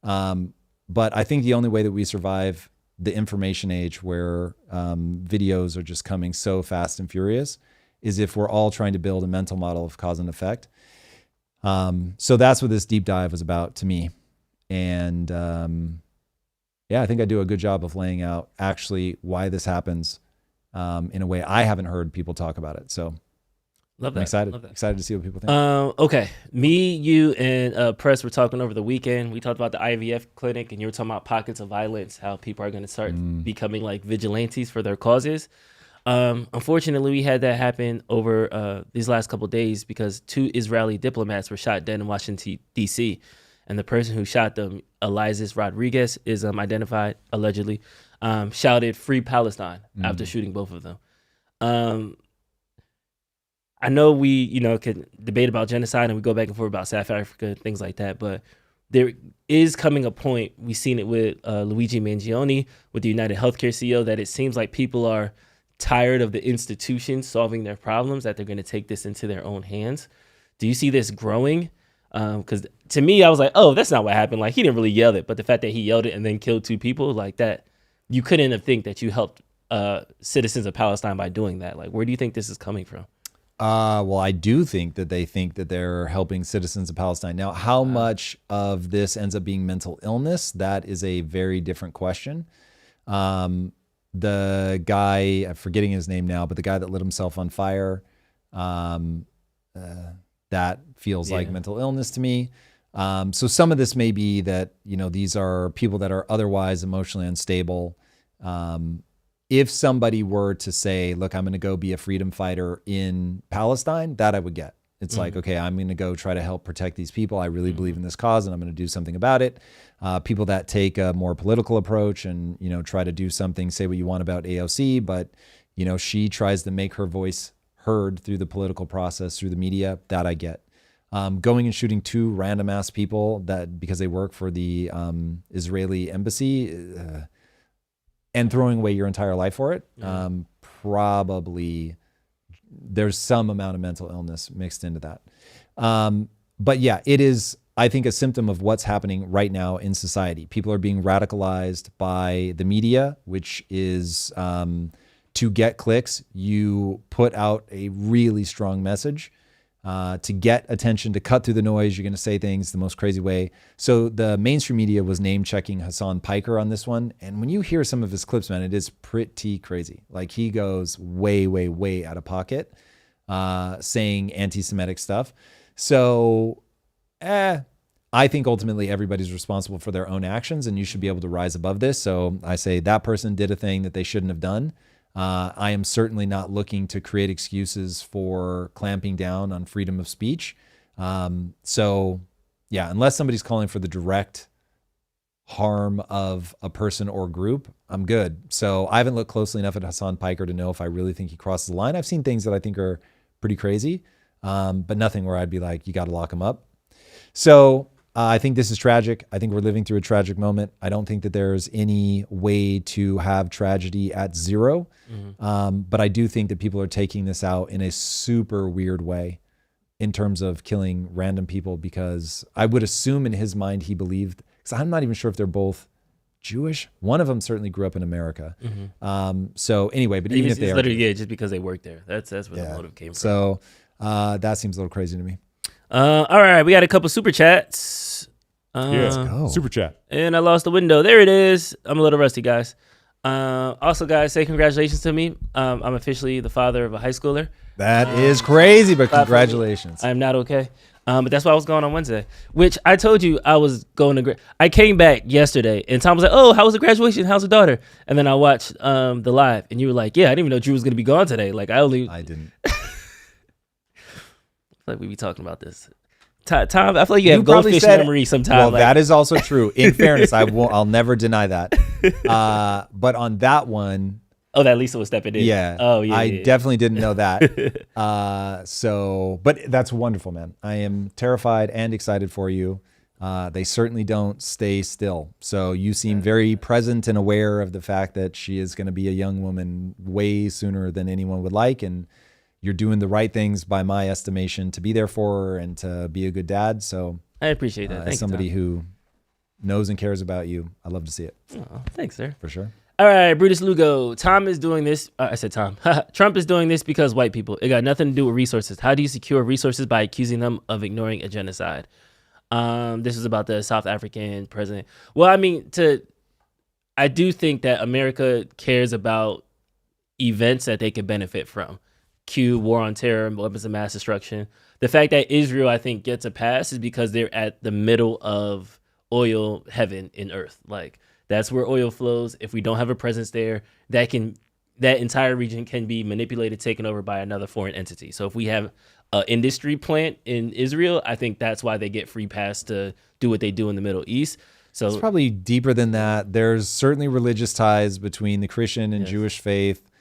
But I think the only way that we survive the information age where videos are just coming so fast and furious is if we're all trying to build a mental model of cause and effect. So that's what this deep dive was about to me. And yeah, I think I do a good job of laying out actually why this happens in a way I haven't heard people talk about it. So love that. I'm excited. Love that. Excited to see what people think. Okay. Me, you, and Press were talking over the weekend. We talked about the IVF clinic, and you were talking about pockets of violence, how people are going to start becoming like vigilantes for their causes. Unfortunately, we had that happen over these last couple of days because 2 Israeli diplomats were shot dead in Washington, D.C. And the person who shot them, Elias Rodriguez, is identified, allegedly, shouted "Free Palestine" after shooting both of them. I know we, can debate about genocide and we go back and forth about South Africa, things like that, but there is coming a point, we've seen it with Luigi Mangione, with the United Healthcare CEO, that it seems like people are tired of the institutions solving their problems, that they're going to take this into their own hands. Do you see this growing? Because to me, I was like, oh, that's not what happened. Like, he didn't really yell it, but the fact that he yelled it and then killed 2 people like that, you couldn't have think that you helped citizens of Palestine by doing that. Like, where do you think this is coming from? Well, I do think that they think that they're helping citizens of Palestine. Now, how much of this ends up being mental illness, that is a very different question. The guy, I'm forgetting his name now, but the guy that lit himself on fire, that feels like mental illness to me. So some of this may be that, these are people that are otherwise emotionally unstable. if somebody were to say, look, I'm going to go be a freedom fighter in Palestine, that I would get. It's like, okay, I'm going to go try to help protect these people. I really believe in this cause and I'm going to do something about it. People that take a more political approach and, try to do something, say what you want about AOC, but, she tries to make her voice heard through the political process, through the media, that I get. Going and shooting 2 random ass people because they work for the Israeli embassy and throwing away your entire life for it, probably there's some amount of mental illness mixed into that. But yeah, it is, I think, a symptom of what's happening right now in society. People are being radicalized by the media, which is to get clicks, you put out a really strong message. To get attention, to cut through the noise, you're going to say things the most crazy way. So the mainstream media was name checking Hassan Piker on this one. And when you hear some of his clips, man, it is pretty crazy. Like he goes way, way, way out of pocket, saying anti-Semitic stuff. So I think ultimately everybody's responsible for their own actions and you should be able to rise above this. So I say that person did a thing that they shouldn't have done. I am certainly not looking to create excuses for clamping down on freedom of speech. So yeah, unless somebody's calling for the direct harm of a person or group, I'm good. So I haven't looked closely enough at Hassan Piker to know if I really think he crosses the line. I've seen things that I think are pretty crazy, but nothing where I'd be like, you got to lock him up. So I think this is tragic. I think we're living through a tragic moment. I don't think that there's any way to have tragedy at zero. But I do think that people are taking this out in a super weird way in terms of killing random people, because I would assume in his mind he believed, because I'm not even sure if they're both Jewish. One of them certainly grew up in America. So anyway, but even if they are, literally, just because they work there, that's where the motive came from. So that seems a little crazy to me. All right, we got a couple super chats. Let's go. Super chat. And I lost the window. There it is. I'm a little rusty, guys. Also, guys, say congratulations to me. I'm officially the father of a high schooler. That is crazy, but congratulations. I'm not okay. But that's why I was going on Wednesday, which I told you I was going to. I came back yesterday, and Tom was like, "Oh, how was the graduation? How's the daughter?" And then I watched the live, and you were like, "Yeah, I didn't even know Drew was going to be gone today." Like I didn't. Like we be talking about this. Tom, I feel like you have goldfish memory sometimes. Well, that is also true. In fairness, I'll never deny that. But on that one, that Lisa was stepping in. Yeah. Oh yeah. I definitely didn't know that. But that's wonderful, man. I am terrified and excited for you. They certainly don't stay still. So you seem very present and aware of the fact that she is going to be a young woman way sooner than anyone would like, and you're doing the right things by my estimation to be there for her and to be a good dad. So I appreciate that. As somebody who knows and cares about you, I love to see it. Oh, thanks, sir. For sure. All right, Brutus Lugo. Tom is doing this. I said Tom. Trump is doing this because white people. It got nothing to do with resources. How do you secure resources by accusing them of ignoring a genocide? This is about the South African president. Well, I mean, I do think that America cares about events that they could benefit from. Q, war on terror, weapons of mass destruction. The fact that Israel, I think, gets a pass is because they're at the middle of oil heaven in earth. Like that's where oil flows. If we don't have a presence there, that entire region can be manipulated, taken over by another foreign entity. So if we have an industry plant in Israel, I think that's why they get free pass to do what they do in the Middle East. So it's probably deeper than that. There's certainly religious ties between the Christian and Jewish faith.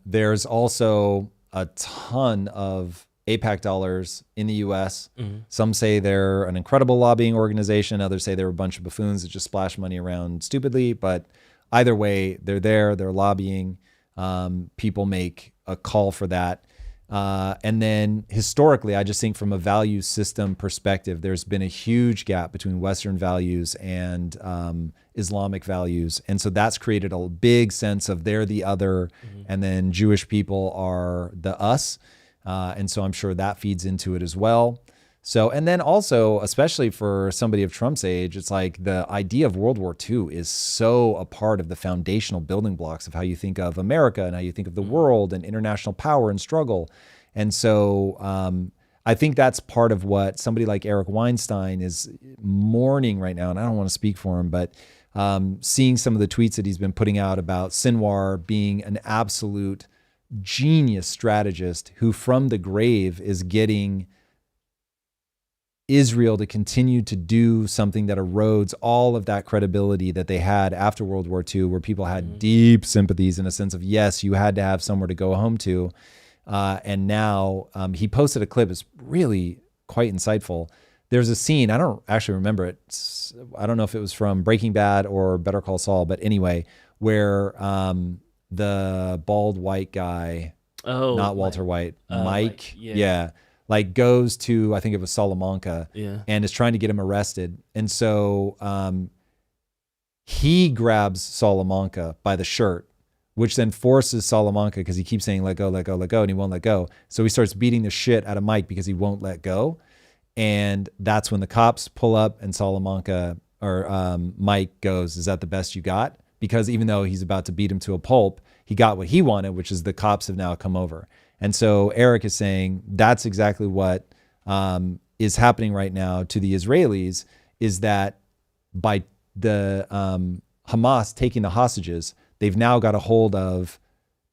There's also a ton of AIPAC dollars in the U.S. Some say they're an incredible lobbying organization. Others say they're a bunch of buffoons that just splash money around stupidly. But either way, they're there. They're lobbying. People make a call for that. And then historically, I just think from a value system perspective, there's been a huge gap between Western values and Islamic values. And so that's created a big sense of they're the other, and then Jewish people are the us. And so I'm sure that feeds into it as well. So, and then also, especially for somebody of Trump's age, it's like the idea of World War II is so a part of the foundational building blocks of how you think of America and how you think of the world and international power and struggle. And so I think that's part of what somebody like Eric Weinstein is mourning right now. And I don't want to speak for him, but seeing some of the tweets that he's been putting out about Sinwar being an absolute genius strategist who from the grave is getting Israel to continue to do something that erodes all of that credibility that they had after World War II, where people had deep sympathies in a sense of, yes, you had to have somewhere to go home to. And now he posted a clip. It's really quite insightful. There's a scene, I don't actually remember it. I don't know if it was from Breaking Bad or Better Call Saul, but anyway, where the bald white guy, not Walter White, Mike, like goes to, I think it was Salamanca, and is trying to get him arrested. And so he grabs Salamanca by the shirt, which then forces Salamanca, because he keeps saying, let go, let go, let go, and he won't let go. So he starts beating the shit out of Mike because he won't let go. And that's when the cops pull up and Salamanca, or Mike goes, is that the best you got? Because even though he's about to beat him to a pulp, he got what he wanted, which is the cops have now come over. And so Eric is saying that's exactly what is happening right now to the Israelis, is that by the Hamas taking the hostages, they've now got a hold of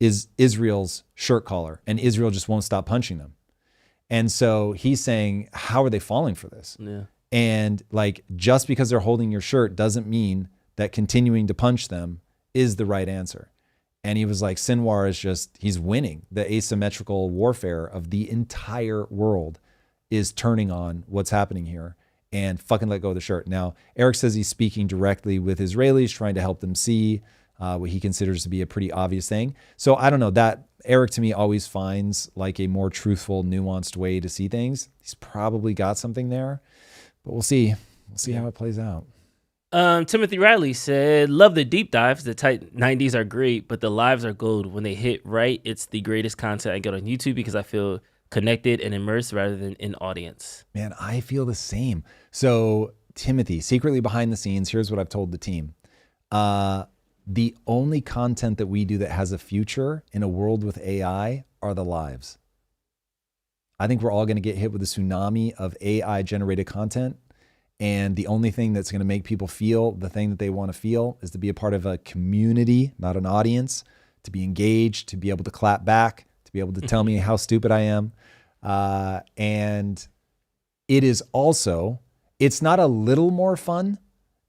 Israel's shirt collar, and Israel just won't stop punching them. And so he's saying, how are they falling for this? Yeah. And like, just because they're holding your shirt doesn't mean that continuing to punch them is the right answer. And he was like, Sinwar is just, he's winning. The asymmetrical warfare of the entire world is turning on what's happening here, and fucking let go of the shirt. Now, Eric says he's speaking directly with Israelis, trying to help them see what he considers to be a pretty obvious thing. So I don't know, that Eric to me always finds like a more truthful, nuanced way to see things. He's probably got something there, but we'll see. We'll see how it plays out. Timothy Riley said, love the deep dives. The tight 90s are great, but the lives are gold. When they hit right, it's the greatest content I get on YouTube because I feel connected and immersed rather than in audience. Man, I feel the same. So Timothy, secretly behind the scenes, here's what I've told the team. The only content that we do that has a future in a world with AI are the lives. I think we're all going to get hit with a tsunami of AI generated content. And the only thing that's going to make people feel the thing that they want to feel is to be a part of a community, not an audience, to be engaged, to be able to clap back, to be able to tell me how stupid I am. And it is also, it's not a little more fun.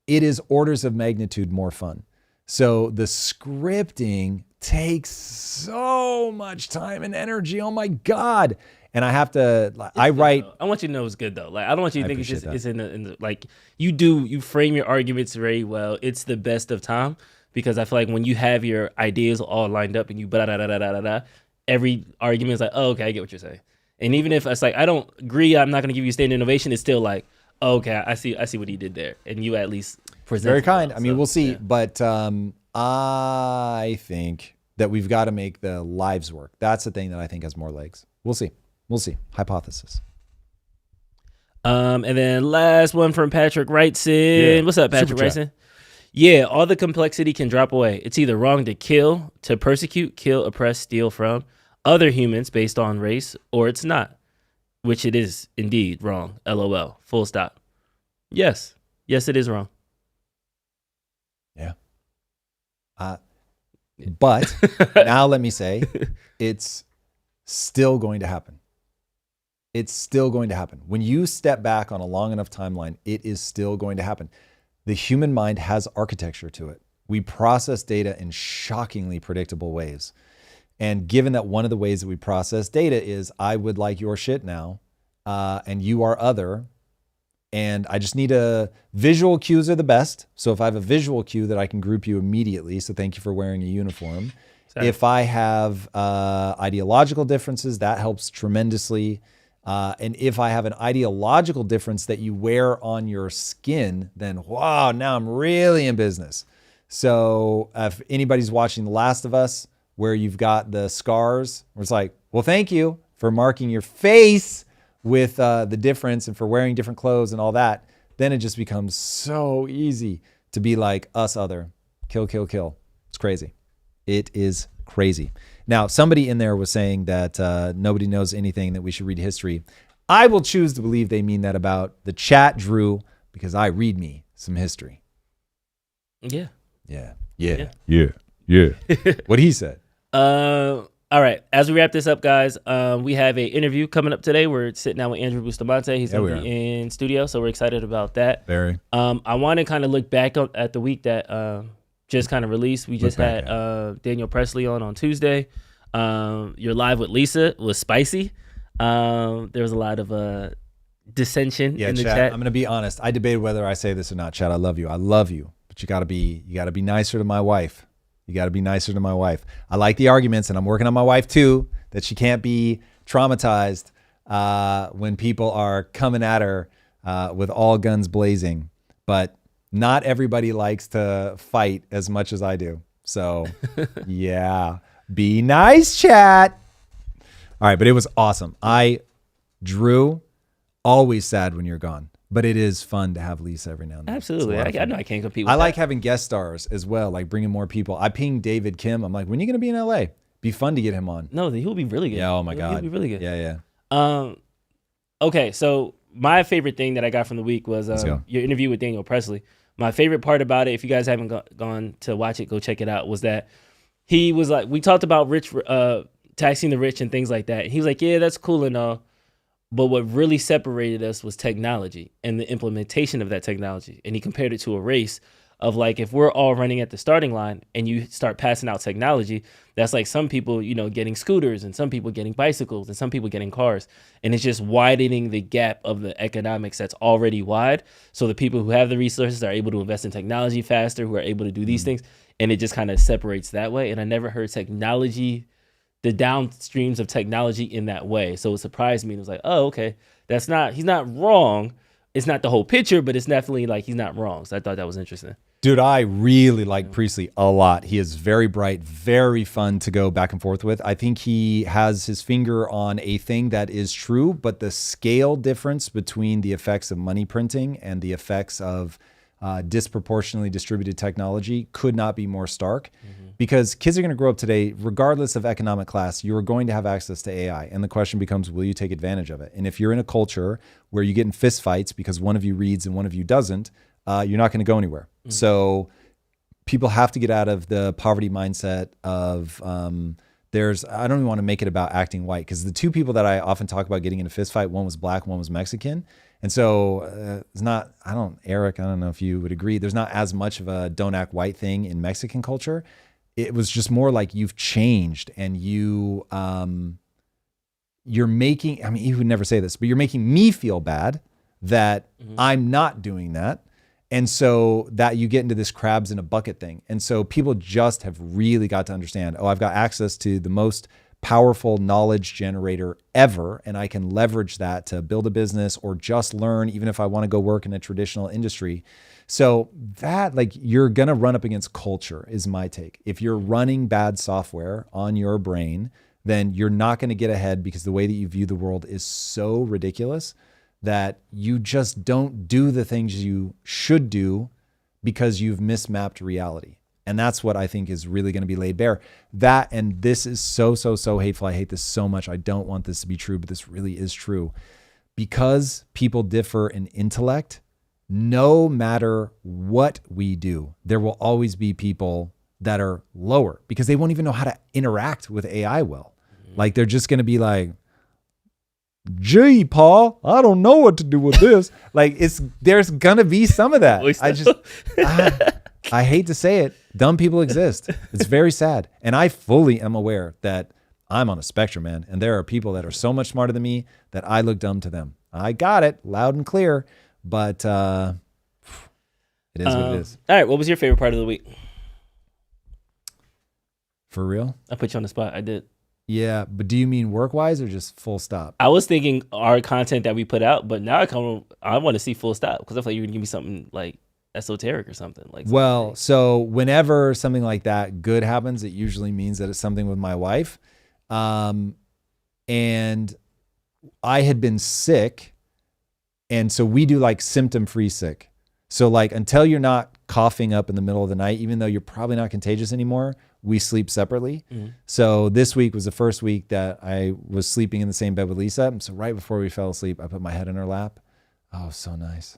It is orders of magnitude more fun. So the scripting takes so much time and energy. Oh my God. And I have to, I write. I want you to know it's good though. Like, I don't want you to think it's just, it's in the, like you frame your arguments very well. It's the best of Tom, because I feel like when you have your ideas all lined up and you every argument is like, oh, okay, I get what you're saying. And even if it's like, I don't agree, I'm not going to give you standard innovation, it's still like, oh, okay, I see what he did there. And you at least present. Very kind. Well, I mean, we'll see. Yeah. But I think that we've got to make the lives work. That's the thing that I think has more legs. We'll see. We'll see. Hypothesis. And then last one from Patrick Wrightson. Yeah. What's up, Patrick Wrightson? Yeah, all the complexity can drop away. It's either wrong to kill, to persecute, kill, oppress, steal from other humans based on race, or it's not, which it is indeed wrong. LOL. Full stop. Yes. Yes, it is wrong. Yeah. But now let me say, it's still going to happen. It's still going to happen. When you step back on a long enough timeline, it is still going to happen. The human mind has architecture to it. We process data in shockingly predictable ways. And given that one of the ways that we process data is, I would like your shit now, and you are other, and I just need visual cues are the best. So if I have a visual cue that I can group you immediately, so thank you for wearing a uniform. Sorry. If I have ideological differences, that helps tremendously. And if I have an ideological difference that you wear on your skin, then wow, now I'm really in business. So if anybody's watching The Last of Us, where you've got the scars, where it's like, well, thank you for marking your face with the difference and for wearing different clothes and all that, then it just becomes so easy to be like us other. Kill, kill, kill. It's crazy. It is crazy. Now, somebody in there was saying that nobody knows anything, that we should read history. I will choose to believe they mean that about the chat, Drew, because I read me some history. Yeah. What he said. All right. As we wrap this up, guys, we have a interview coming up today. We're sitting down with Andrew Bustamante. He's going to be in studio, so we're excited about that. Very. I want to kind of look back at the week that just kind of released. We just had Daniel Presley on Tuesday. Your live with Lisa was spicy. There was a lot of dissension in the chat. I'm going to be honest. I debated whether I say this or not, Chad. I love you, but you got to be nicer to my wife. You got to be nicer to my wife. I like the arguments, and I'm working on my wife too, that she can't be traumatized when people are coming at her with all guns blazing. But not everybody likes to fight as much as I do. So yeah, be nice, chat. All right, but it was awesome. Drew, always sad when you're gone. But it is fun to have Lisa every now and then. Absolutely. I know I can't compete with that. I like having guest stars as well, like bringing more people. I pinged David Kim. I'm like, when are you going to be in LA? Be fun to get him on. No, he'll be really good. Yeah, oh my God. He'll be really good. Yeah. Okay, so my favorite thing that I got from the week was your interview with Daniel Presley. My favorite part about it, if you guys haven't gone to watch it, go check it out, was that he was like, we talked about taxing the rich and things like that. He was like, yeah, that's cool and all. But what really separated us was technology and the implementation of that technology. And he compared it to a race of like, if we're all running at the starting line and you start passing out technology, that's like some people, getting scooters and some people getting bicycles and some people getting cars. And it's just widening the gap of the economics that's already wide. So the people who have the resources are able to invest in technology faster, who are able to do these things. And it just kind of separates that way. And I never heard the downstreams of technology in that way. So it surprised me. It was like, oh, okay, he's not wrong. It's not the whole picture, but it's definitely like he's not wrong. So I thought that was interesting. Dude, I really like Priestley a lot. He is very bright, very fun to go back and forth with. I think he has his finger on a thing that is true, but the scale difference between the effects of money printing and the effects of disproportionately distributed technology could not be more stark. Because kids are going to grow up today, regardless of economic class, you're going to have access to AI. And the question becomes, will you take advantage of it? And if you're in a culture where you get in fist fights because one of you reads and one of you doesn't, you're not going to go anywhere. So people have to get out of the poverty mindset of I don't even want to make it about acting white, because the two people that I often talk about getting in a fist fight, one was black, one was Mexican. And so it's not, Eric, I don't know if you would agree, there's not as much of a don't act white thing in Mexican culture. It was just more like you've changed and you're making, you would never say this, but you're making me feel bad that I'm not doing that. And so that you get into this crabs in a bucket thing. And so people just have really got to understand, I've got access to the most powerful knowledge generator ever, and I can leverage that to build a business or just learn, even if I want to go work in a traditional industry. So that, you're going to run up against culture is my take. If you're running bad software on your brain, then you're not going to get ahead, because the way that you view the world is so ridiculous that you just don't do the things you should do because you've mismapped reality. And that's what I think is really going to be laid bare. That, and this is so hateful. I hate this so much. I don't want this to be true, but this really is true. Because people differ in intellect, no matter what we do, there will always be people that are lower because they won't even know how to interact with AI well. They're just going to be like, gee, Paul, I don't know what to do with this. There's going to be some of that. I hate to say it. Dumb people exist. It's very sad. And I fully am aware that I'm on a spectrum, man. And there are people that are so much smarter than me that I look dumb to them. I got it loud and clear, but it is what it is. All right. What was your favorite part of the week? For real? I put you on the spot. I did. Yeah. But do you mean work-wise or just full stop? I was thinking our content that we put out, but now I want to see full stop, because I feel like you're going to give me something like esoteric or something like. Well, so whenever something like that good happens, it usually means that it's something with my wife. And I had been sick, and so we do symptom-free sick. So until you're not coughing up in the middle of the night, even though you're probably not contagious anymore, we sleep separately. So this week was the first week that I was sleeping in the same bed with Lisa. So right before we fell asleep, I put my head in her lap. Oh, so nice.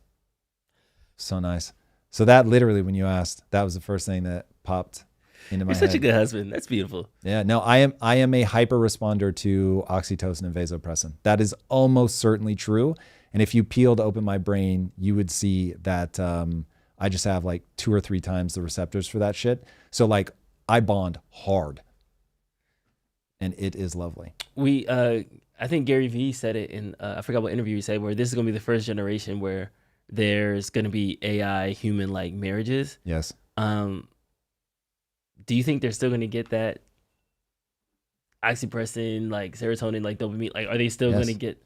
So nice. So that literally, when you asked, that was the first thing that popped into my You're head. such a good husband. That's beautiful. Yeah, no, I am a hyper responder to oxytocin and vasopressin. That is almost certainly true. And if you peeled open my brain, you would see that I just have like 2 or 3 times the receptors for that shit. So like I bond hard, and it is lovely. I think Gary Vee said it in I forgot what interview he said, where this is gonna be the first generation where there's gonna be AI human like marriages. Yes. Do you think they're still gonna get that oxytocin, like serotonin, like dopamine? Like, are they still gonna get?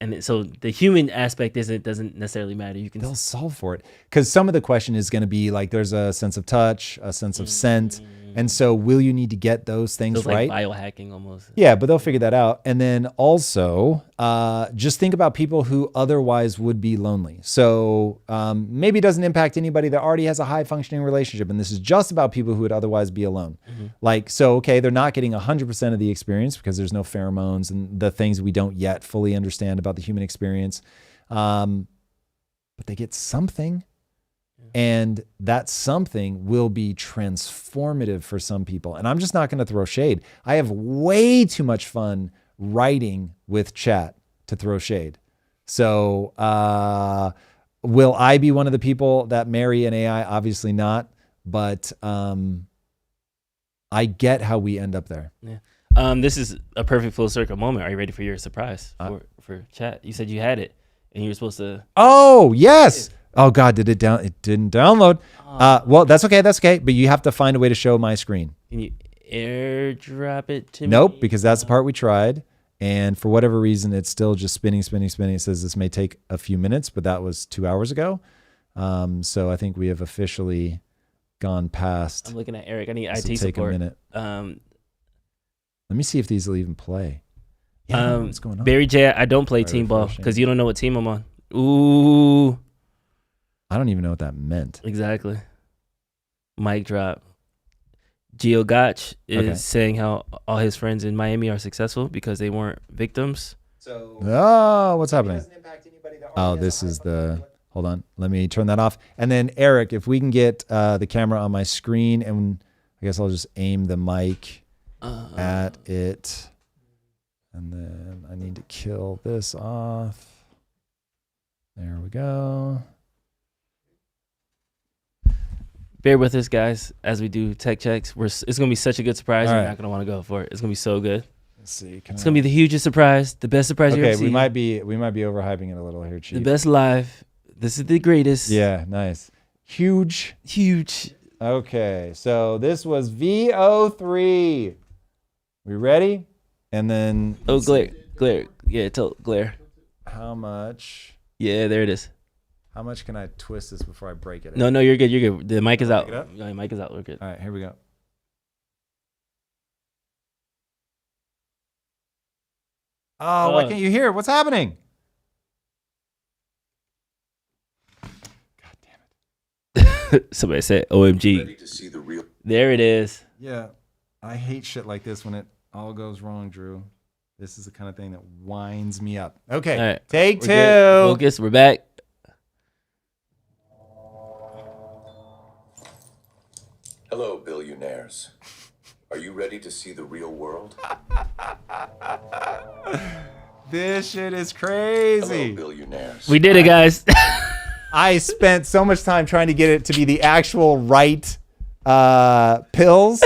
And so the human aspect doesn't necessarily matter. They'll solve for it, because some of the question is going to be like, there's a sense of touch, a sense of scent, and so will you need to get those things so right? Like biohacking almost. Yeah, but they'll figure that out. And then also, just think about people who otherwise would be lonely. So maybe it doesn't impact anybody that already has a high functioning relationship, and this is just about people who would otherwise be alone. Like, so okay, they're not getting 100% of the experience because there's no pheromones and the things we don't yet fully understand about the human experience, but they get something. And that something will be transformative for some people. And I'm just not going to throw shade. I have way too much fun writing with chat to throw shade. So will I be one of the people that marry an AI? Obviously not. But I get how we end up there. Yeah. This is a perfect full circle moment. Are you ready for your surprise for chat? You said you had it and you were supposed to. Oh, yes. Oh God, it didn't download. Well, that's okay. That's okay. But you have to find a way to show my screen. Can you airdrop it to me? Nope, because that's the part we tried. And for whatever reason, it's still just spinning. It says this may take a few minutes, but that was 2 hours ago. So I think we have officially gone past. I'm looking at Eric. I need IT take support. A minute. Let me see if these will even play. Yeah, I don't know what's going on. Barry J, I don't play team ball because you don't know what team I'm on. Ooh. I don't even know what that meant. Exactly. Mic drop. Gio Gotch is saying how all his friends in Miami are successful because they weren't victims. Oh, what's happening? Oh, this is the... Hold on. Let me turn that off. And then, Eric, if we can get the camera on my screen, and I guess I'll just aim the mic at it. And then I need to kill this off. There we go. Bear with us, guys, as we do tech checks. It's going to be such a good surprise. All You're right. not going to want to go for it. It's going to be so good. Let's see. It's going to be the hugest surprise, the best surprise you've ever seen. We might be overhyping it a little here, Chief. The best live. This is the greatest. Yeah, nice. Huge. Okay, so this was Veo3. We ready? And then... Oh, glare. Yeah, glare. How much? Yeah, there it is. How much can I twist this before I break it? No, you're good. You're good. The mic is out. It The mic is out. We're good. All right, here we go. Oh, why can't you hear? What's happening? God damn it. Somebody said OMG. Ready to see the real. There it is. Yeah, I hate shit like this when it all goes wrong, Drew. This is the kind of thing that winds me up. Okay, All right. take We're 2. good. Focus. We're back. Hello, billionaires. Are you ready to see the real world? This shit is crazy. Hello, billionaires. We did it, guys. I spent so much time trying to get it to be the actual right pills.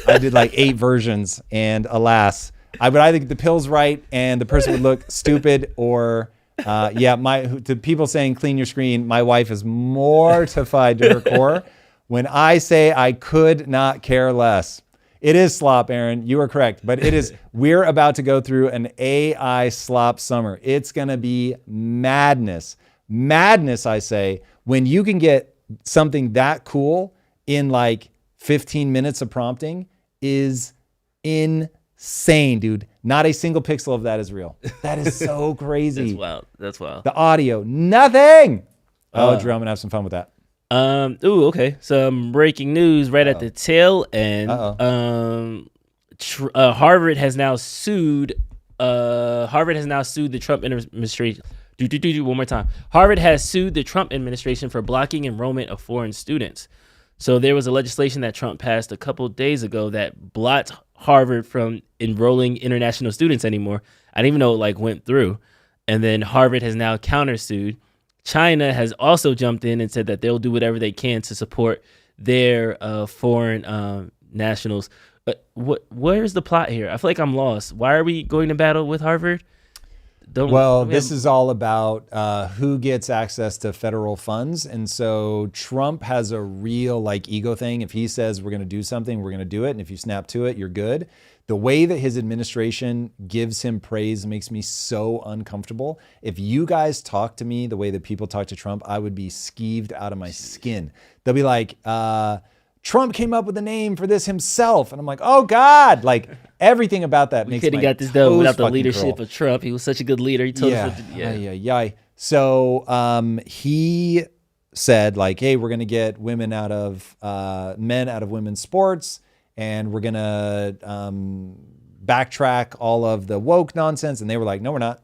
I did like 8 versions, and alas, I would either get the pills right and the person would look stupid, or to people saying clean your screen, my wife is mortified to her core when I say I could not care less. It is slop, Aaron. You are correct. But it is, we're about to go through an AI slop summer. It's going to be madness. Madness, I say, when you can get something that cool in like 15 minutes of prompting is insane, dude. Not a single pixel of that is real. That is so crazy. That's wild. The audio, nothing. Oh, Drew, I'm gonna have some fun with that. Okay. Some breaking news right at the tail end. Harvard has now sued the Trump administration. One more time. Harvard has sued the Trump administration for blocking enrollment of foreign students. So there was a legislation that Trump passed a couple days ago that blocked Harvard from enrolling international students anymore. I didn't even know it went through. And then Harvard has now countersued. China has also jumped in and said that they'll do whatever they can to support their foreign nationals. Where's the plot here? I feel like I'm lost. Why are we going to battle with Harvard? This is all about who gets access to federal funds. And so Trump has a real ego thing. If he says we're going to do something, we're going to do it. And if you snap to it, you're good. The way that his administration gives him praise makes me so uncomfortable. If you guys talk to me the way that people talk to Trump, I would be skeeved out of my skin. They'll be like, Trump came up with a name for this himself. And I'm like, oh God, everything about that makes me could have got this done without the leadership of Trump. He was such a good leader. He told us So he said hey, we're going to get women out of men out of women's sports. And we're going to backtrack all of the woke nonsense. And they were like, no, we're not.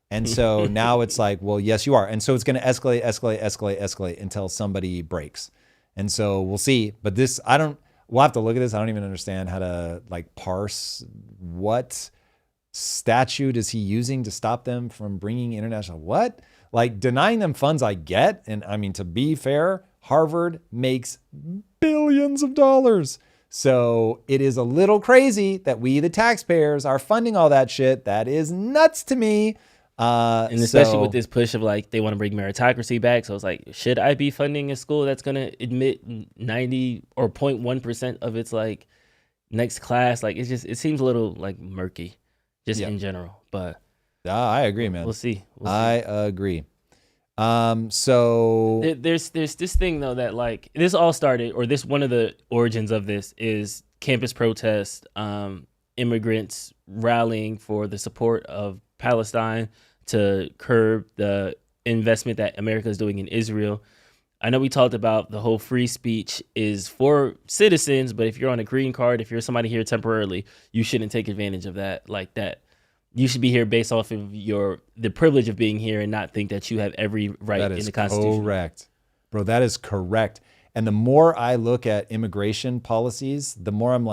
And so now it's well, yes, you are. And so it's going to escalate until somebody breaks. And so we'll see. But we'll have to look at this. I don't even understand how to parse what statute is he using to stop them from bringing international, denying them funds I get. And I mean, to be fair, Harvard makes billions of dollars. So it is a little crazy that we, the taxpayers, are funding all that shit. That is nuts to me. And especially with this push of they want to bring meritocracy back. So it's should I be funding a school that's going to admit 90 or 0.1% of its next class? It seems a little murky in general. But I agree, man. We'll see. I agree. So there's this thing though that this all started, or this one of the origins of this is campus protests, immigrants rallying for the support of Palestine to curb the investment that America is doing in Israel. I know we talked about the whole free speech is for citizens, but if you're on a green card, if you're somebody here temporarily, you shouldn't take advantage of that like that. You should be here based off of the privilege of being here and not think that you have every right in the Constitution. That is correct. Bro, that is correct. And the more I look at immigration policies, the more I'm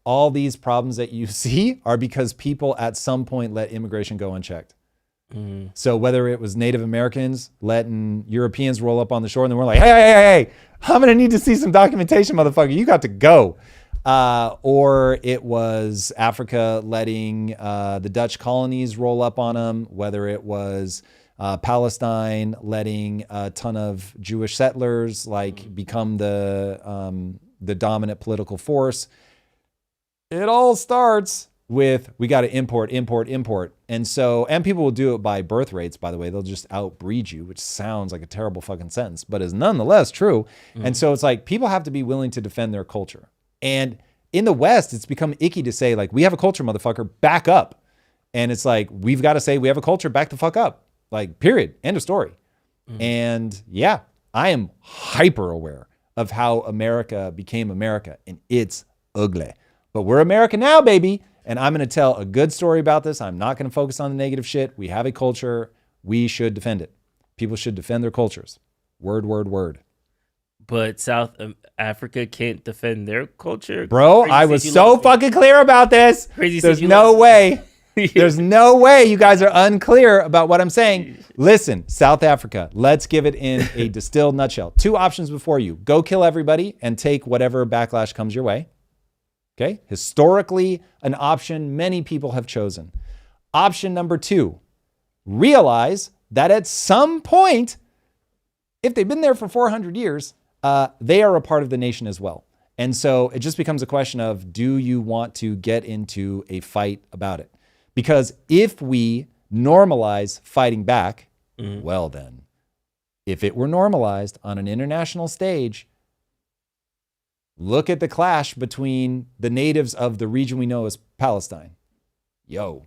all these problems that you see are because people at some point let immigration go unchecked. Mm. So whether it was Native Americans letting Europeans roll up on the shore and then we're hey, I'm going to need to see some documentation, motherfucker. You got to go. Or it was Africa letting the Dutch colonies roll up on them, whether it was Palestine letting a ton of Jewish settlers become the dominant political force. It all starts with we got to import. And people will do it by birth rates, by the way. They'll just outbreed you, which sounds like a terrible fucking sentence, but is nonetheless true. Mm-hmm. And so it's people have to be willing to defend their culture. And in the West, it's become icky to say, we have a culture, motherfucker, back up. And it's we've got to say we have a culture, back the fuck up. Period. End of story. Mm-hmm. And yeah, I am hyper aware of how America became America, and it's ugly. But we're America now, baby. And I'm going to tell a good story about this. I'm not going to focus on the negative shit. We have a culture. We should defend it. People should defend their cultures. Word. But South Africa can't defend their culture. Bro, I was so fucking clear about this. There's no way. There's no way you guys are unclear about what I'm saying. Listen, South Africa, let's give it in a distilled nutshell. 2 options before you. Go kill everybody and take whatever backlash comes your way. Okay? Historically, an option many people have chosen. Option number 2, realize that at some point, if they've been there for 400 years, they are a part of the nation as well. And so it just becomes a question of, do you want to get into a fight about it? Because if we normalize fighting back, well then, if it were normalized on an international stage, look at the clash between the natives of the region we know as Palestine. The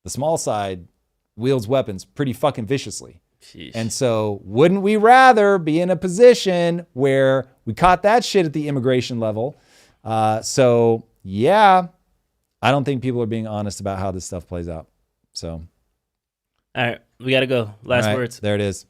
small side wields weapons pretty fucking viciously. Sheesh. And so wouldn't we rather be in a position where we caught that shit at the immigration level? I don't think people are being honest about how this stuff plays out. So All right, we got to go. Last All right, words. There it is.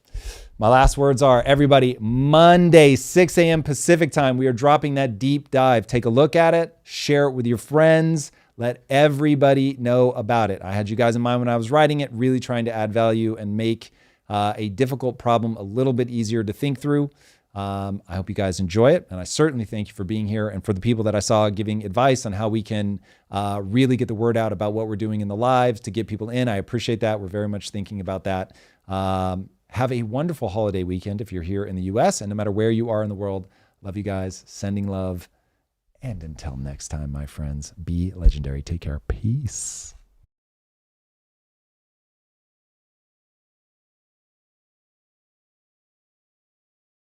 My last words are, everybody, Monday, 6 a.m. Pacific time, we are dropping that deep dive. Take a look at it, share it with your friends, let everybody know about it. I had you guys in mind when I was writing it, really trying to add value and make a difficult problem a little bit easier to think through. I hope you guys enjoy it, and I certainly thank you for being here. And for the people that I saw giving advice on how we can really get the word out about what we're doing in the lives to get people in, I appreciate that. We're very much thinking about that. Have a wonderful holiday weekend if you're here in the US, and no matter where you are in the world, love you guys, sending love. And until next time, my friends, be legendary. Take care. Peace.